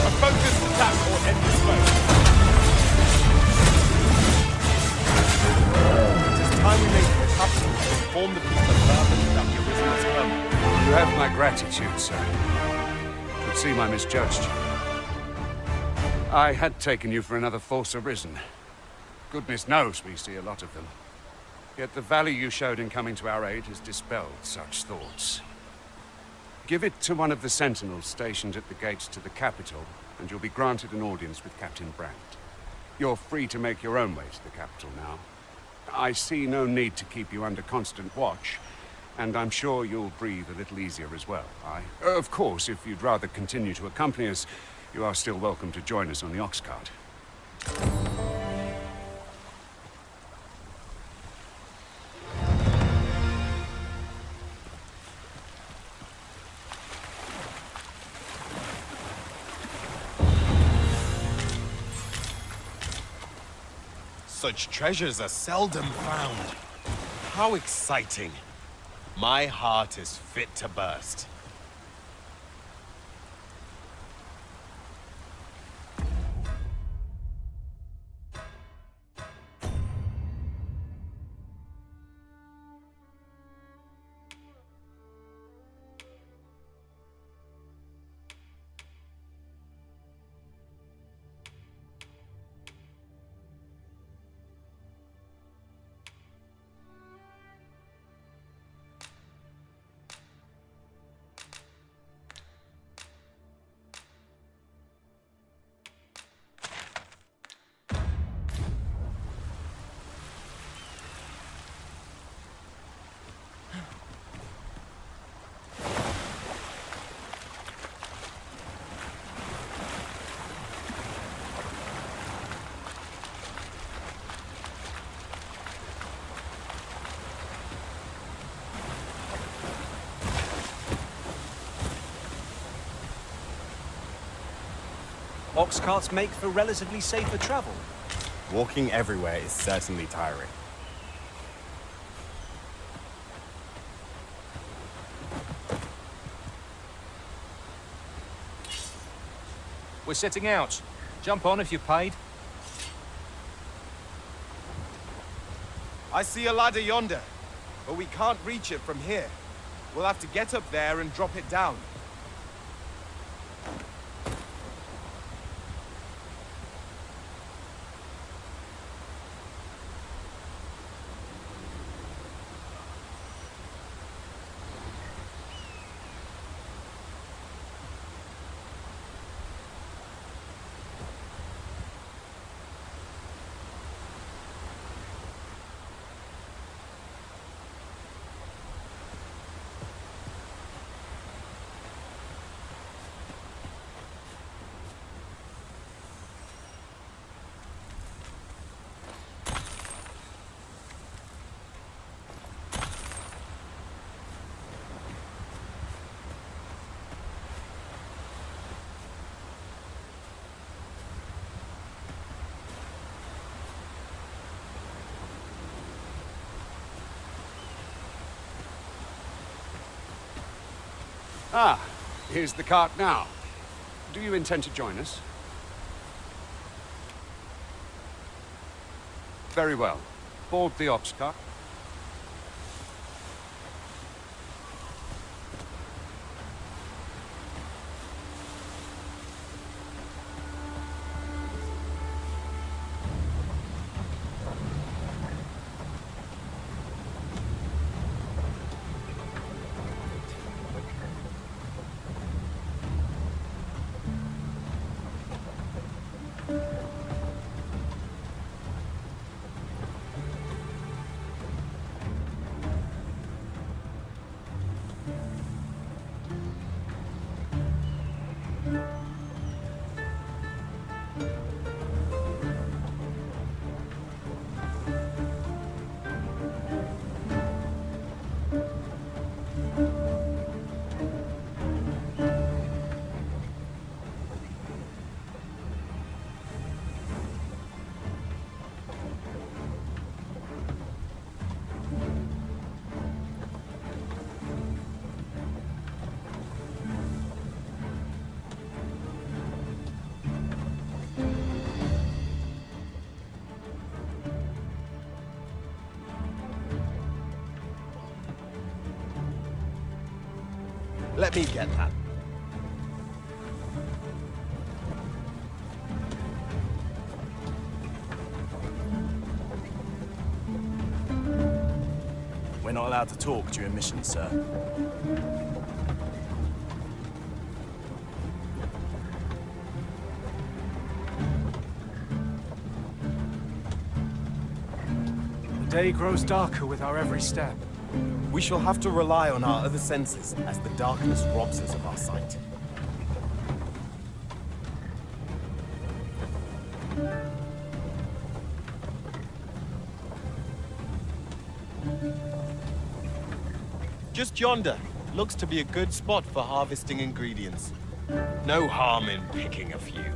A focused attack or end this foe. It is time we make a capital to inform the people of Vermont that the arisen has come. You have my gratitude, sir. But seem I misjudged you. I had taken you for another false arisen. Goodness knows we see a lot of them. Yet the valor you showed in coming to our aid has dispelled such thoughts. Give it to one of the sentinels stationed at the gates to the capital, and you'll be granted an audience with Captain Brandt. You're free to make your own way to the capital now. I see no need to keep you under constant watch, and I'm sure you'll breathe a little easier as well, aye? Of course, if you'd rather continue to accompany us, you are still welcome to join us on the ox cart. Such treasures are seldom found. How exciting. My heart is fit to burst. Ox carts make for relatively safer travel. Walking everywhere is certainly tiring. We're setting out. Jump on if you're paid. I see a ladder yonder, but we can't reach it from here. We'll have to get up there and drop it down. Ah, here's the cart now. Do you intend to join us? Very well. Board the ox cart. Let me get that. We're not allowed to talk during missions, sir. The day grows darker with our every step. We shall have to rely on our other senses as the darkness robs us of our sight. Just yonder. Looks to be a good spot for harvesting ingredients. No harm in picking a few.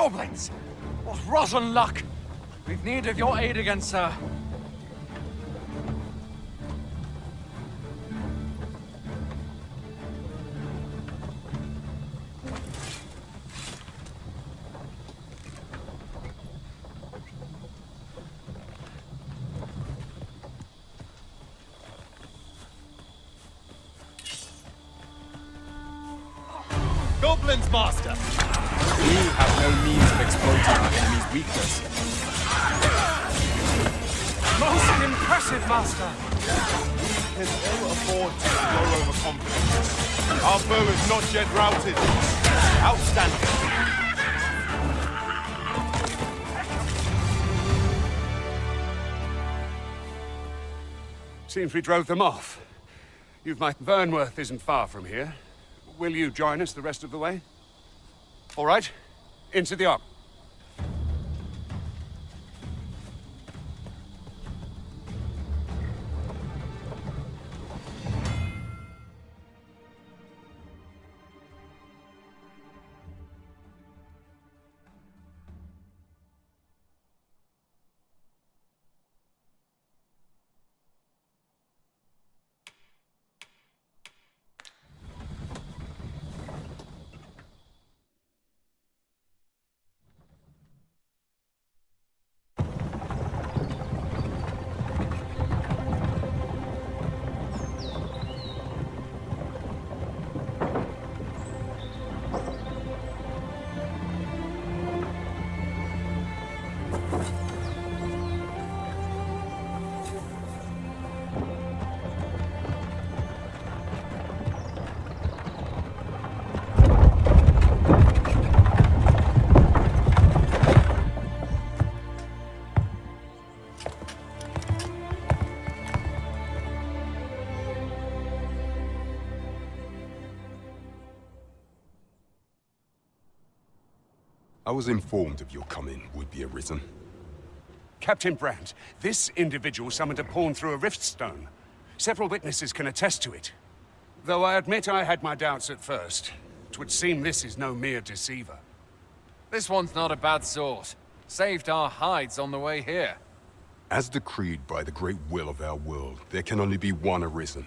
Goblins! What rotten luck! We've need of your aid again, sir. Goblins, Master! We have no means of exploiting our enemy's weakness. Most impressive, Master! We can ill afford to blow over confidence. Our foe is not yet routed. Outstanding. Seems we drove them off. You've my Vernworth isn't far from here. Will you join us the rest of the way? All right, into the ark. was informed of your coming, would-be Arisen. Captain Brandt, this individual summoned a pawn through a rift stone. Several witnesses can attest to it. Though I admit I had my doubts at first. 'Twould seem this is no mere deceiver. This one's not a bad sort. Saved our hides on the way here. As decreed by the great will of our world, there can only be one Arisen.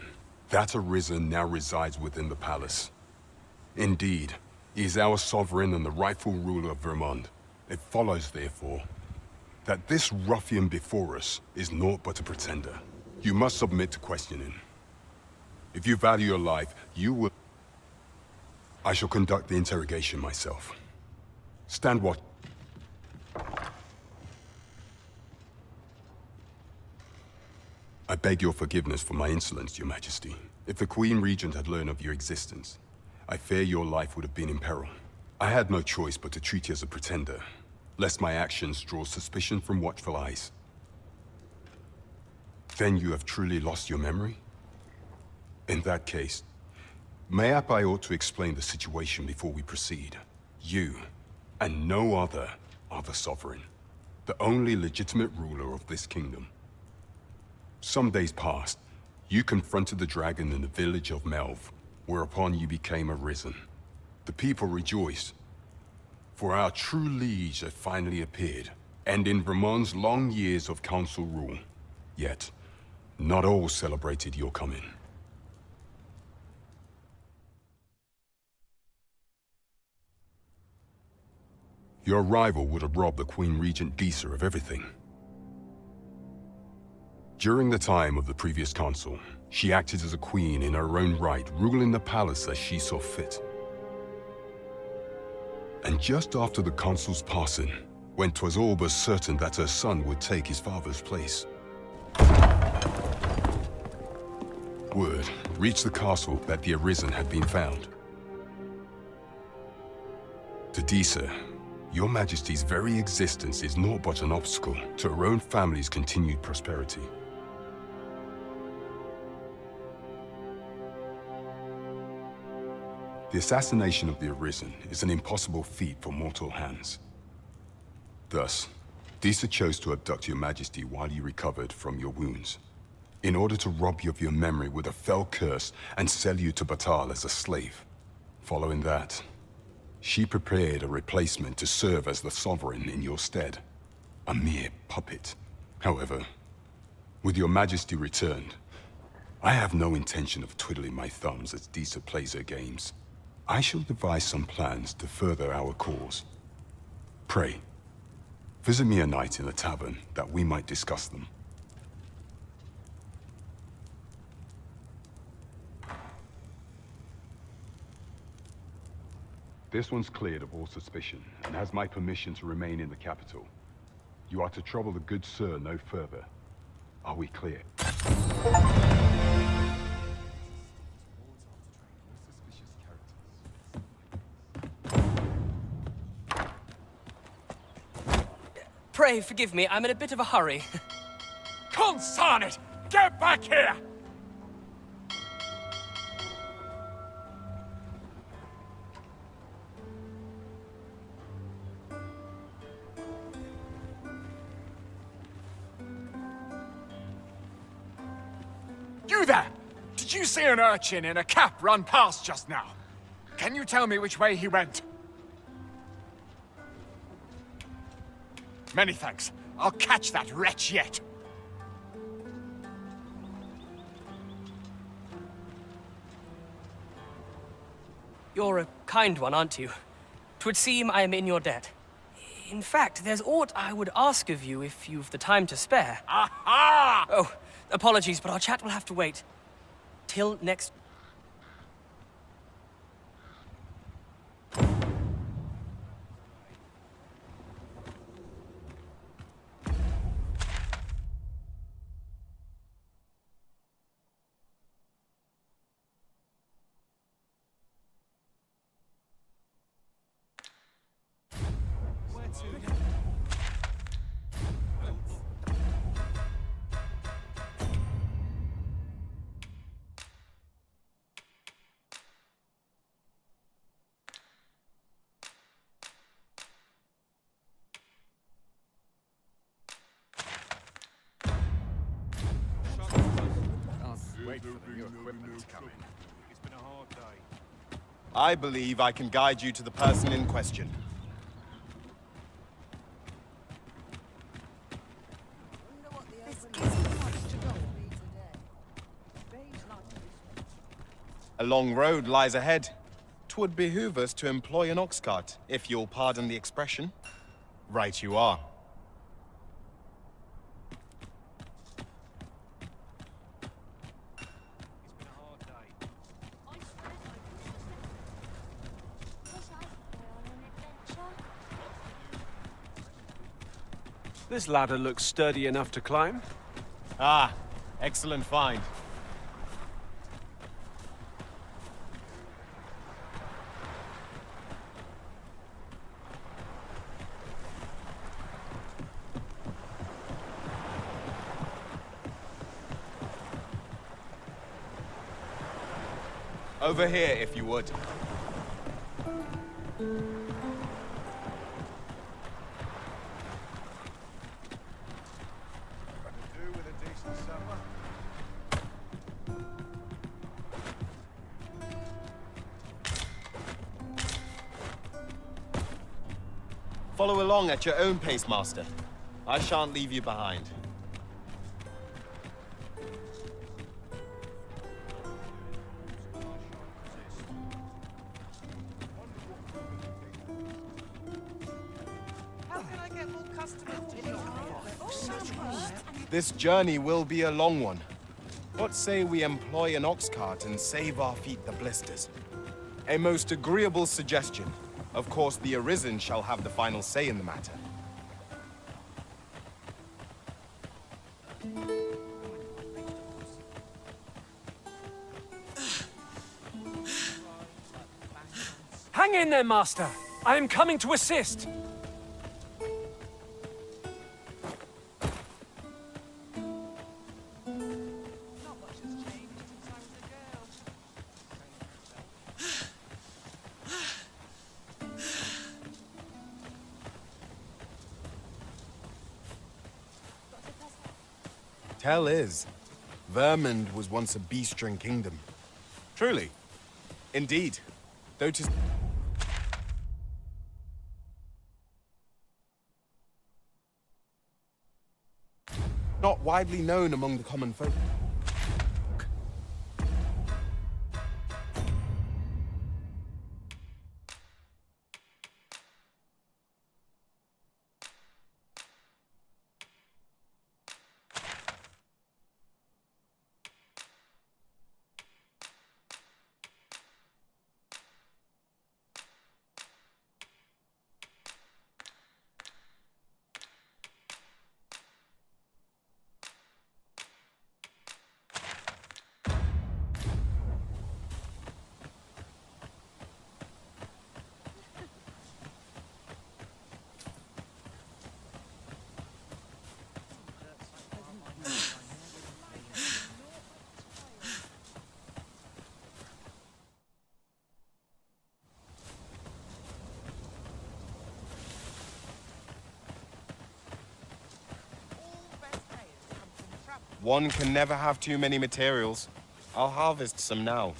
That Arisen now resides within the palace. Indeed, he is our sovereign and the rightful ruler of Vermont. It follows, therefore, that this ruffian before us is naught but a pretender. You must submit to questioning. If you value your life, you will... I shall conduct the interrogation myself. Stand watch. I beg your forgiveness for my insolence, Your Majesty. If the Queen Regent had learned of your existence, I fear your life would have been in peril. I had no choice but to treat you as a pretender, lest my actions draw suspicion from watchful eyes. Then you have truly lost your memory? In that case, mayhap I ought to explain the situation before we proceed. You, and no other, are the sovereign, the only legitimate ruler of this kingdom. Some days past, you confronted the dragon in the village of Melv, whereupon you became Arisen. The people rejoiced, for our true liege had finally appeared, and in Vermont's long years of council rule. Yet, not all celebrated your coming. Your arrival would have robbed the Queen Regent Disa of everything. During the time of the previous council, she acted as a queen in her own right, ruling the palace as she saw fit. And just after the consul's passing, when 'twas all but certain that her son would take his father's place, word reached the castle that the Arisen had been found. To Disa, Your Majesty's very existence is naught but an obstacle to her own family's continued prosperity. The assassination of the Arisen is an impossible feat for mortal hands. Thus, Disa chose to abduct Your Majesty while you recovered from your wounds, in order to rob you of your memory with a fell curse and sell you to Batal as a slave. Following that, she prepared a replacement to serve as the sovereign in your stead. A mere puppet. However, with Your Majesty returned, I have no intention of twiddling my thumbs as Disa plays her games. I shall devise some plans to further our cause. Pray, visit me a night in the tavern that we might discuss them. This one's cleared of all suspicion and has my permission to remain in the capital. You are to trouble the good sir no further. Are we clear? Pray forgive me, I'm in a bit of a hurry. Consign it! Get back here! You there! Did you see an urchin in a cap run past just now? Can you tell me which way he went? Many thanks. I'll catch that wretch yet. You're a kind one, aren't you? 'Twould seem I am in your debt. In fact, there's aught I would ask of you if you've the time to spare. Aha! Oh, apologies, but our chat will have to wait. Till next... wait for the new equipment to come in. It's been a hard day. I believe I can guide you to the person in question. A long road lies ahead. 'Twould behoove us to employ an ox cart, if you'll pardon the expression. Right you are. This ladder looks sturdy enough to climb. Ah, excellent find. Over here, if you would. Follow along at your own pace, Master. I shan't leave you behind. This journey will be a long one. What say we employ an ox cart and save our feet the blisters? A most agreeable suggestion. Of course, the Arisen shall have the final say in the matter. Hang in there, Master! I am coming to assist! Tell is, Vermund was once a beast-ring kingdom. Truly. Indeed. Though 'tis... not widely known among the common folk. One can never have too many materials. I'll harvest some now.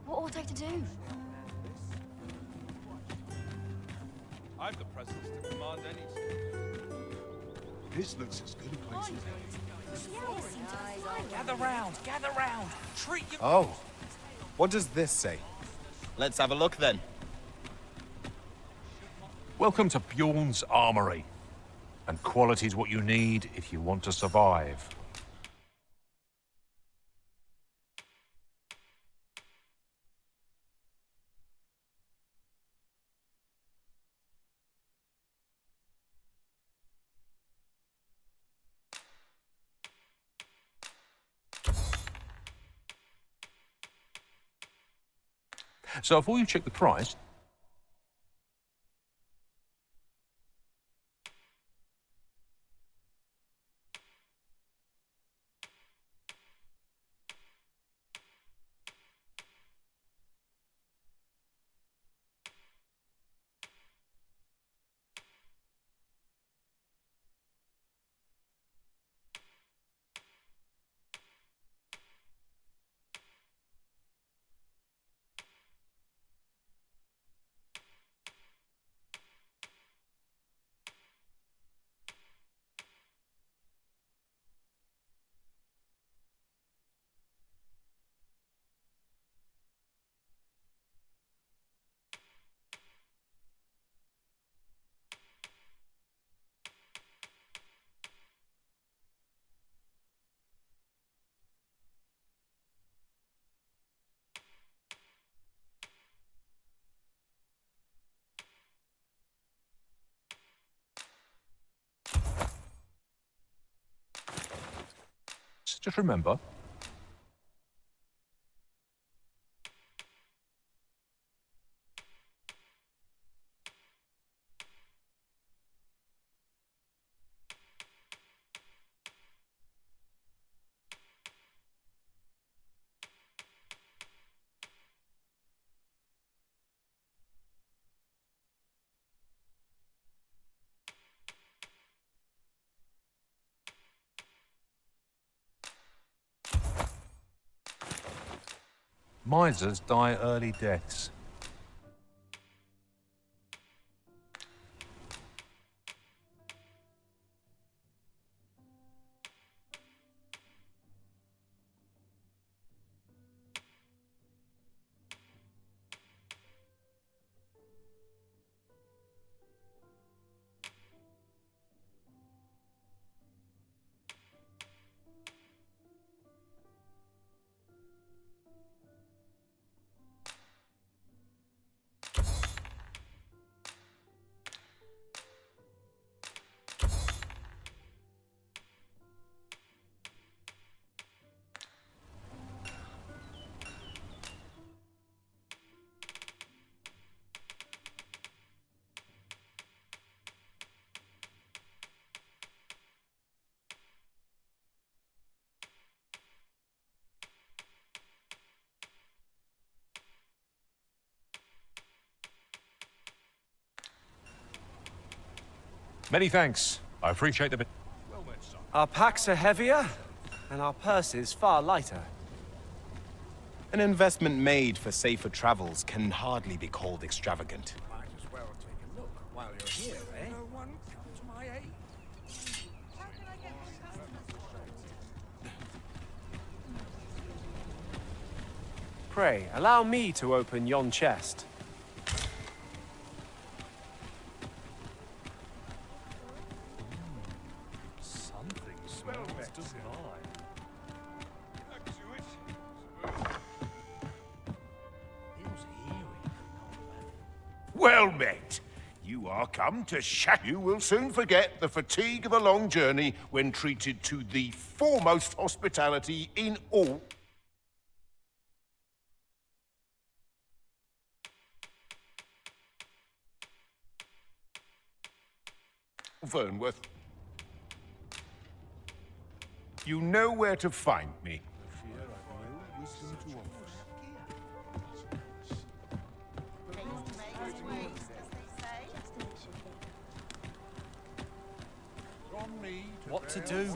What ought I to do? I've the presence to command any. This looks as good a place as any. Gather round, gather round. Treat you. Oh. What does this say? Let's have a look then. Welcome to Bjorn's Armory. And quality's what you need if you want to survive. So before you check the price, just remember, misers die early deaths. Many thanks. I appreciate the... Our packs are heavier, and our purses far lighter. An investment made for safer travels can hardly be called extravagant. Might as well take a look while you're here, eh? No one come to my aid. Pray, allow me to open yon chest. Something smells divine. Well met. You are come to shatter. You will soon forget the fatigue of a long journey when treated to the foremost hospitality in all. Vernworth. You know where to find me. What to do?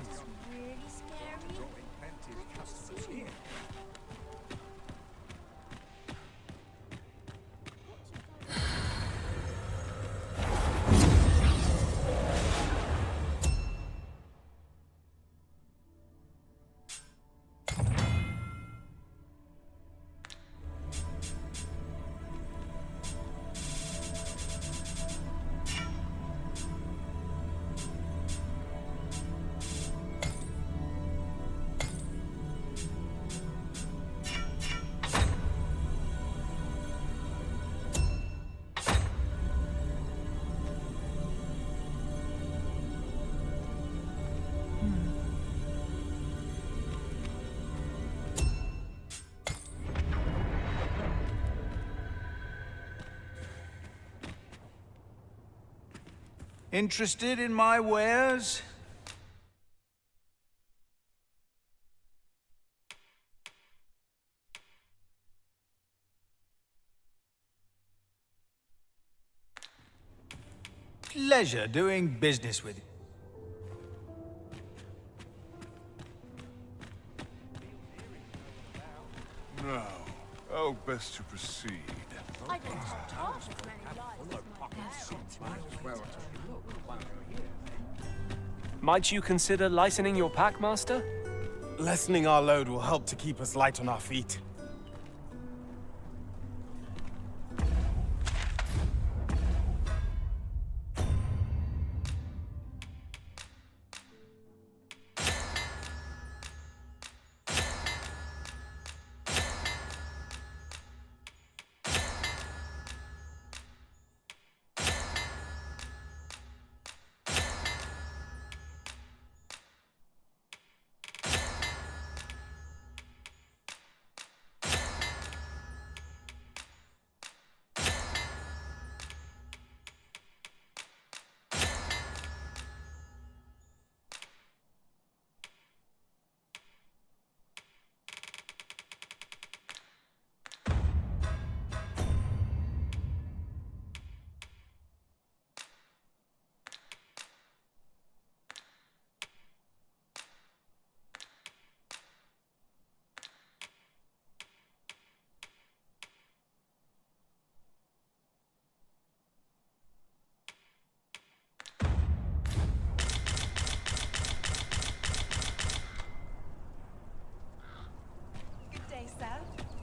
Interested in my wares? Pleasure doing business with you. No. Oh, best to proceed. I don't have as many lives as my parents. Might you consider lightening your pack, Master? Lessening our load will help to keep us light on our feet.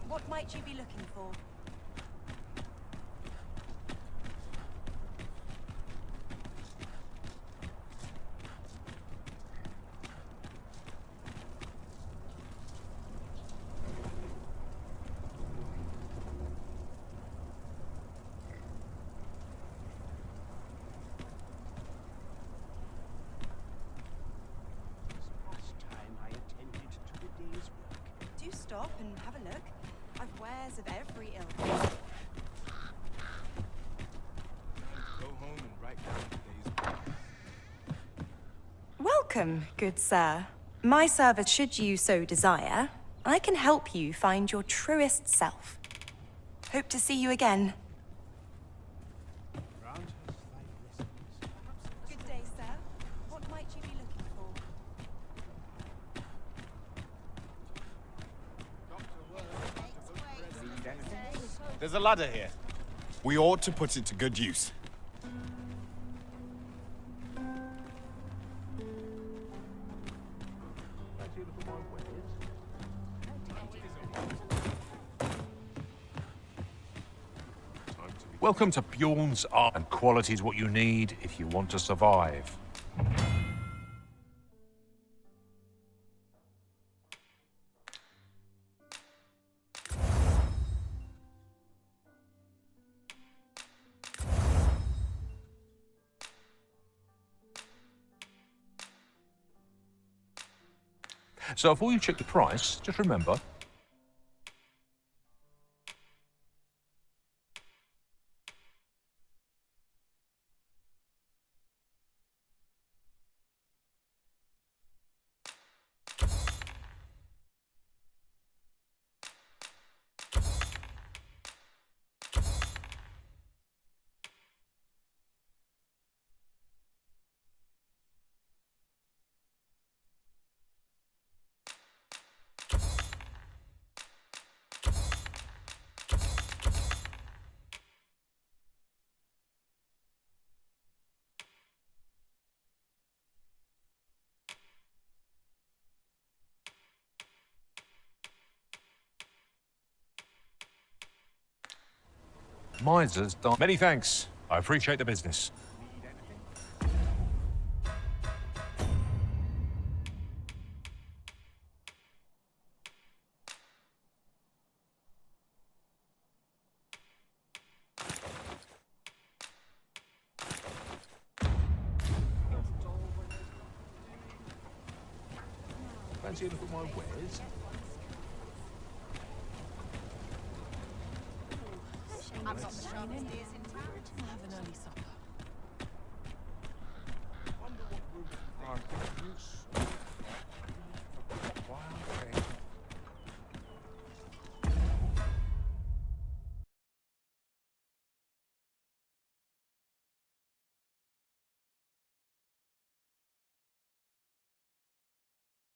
What might you be looking for? Do stop and have a look. I've wares of every ilk. Go home and write down today's work. Welcome, good sir. My service, should you so desire, I can help you find your truest self. Hope to see you again. Good day, sir. What might you be looking for? There's a ladder here. We ought to put it to good use. Welcome to Bjorn's Art, and quality is what you need if you want to survive. So before you check the price, just remember, misers don't. Many thanks. I appreciate the business. Fancy a look at my wares? I'm not the sharpest ears in town. I'll have an early supper. can't get use.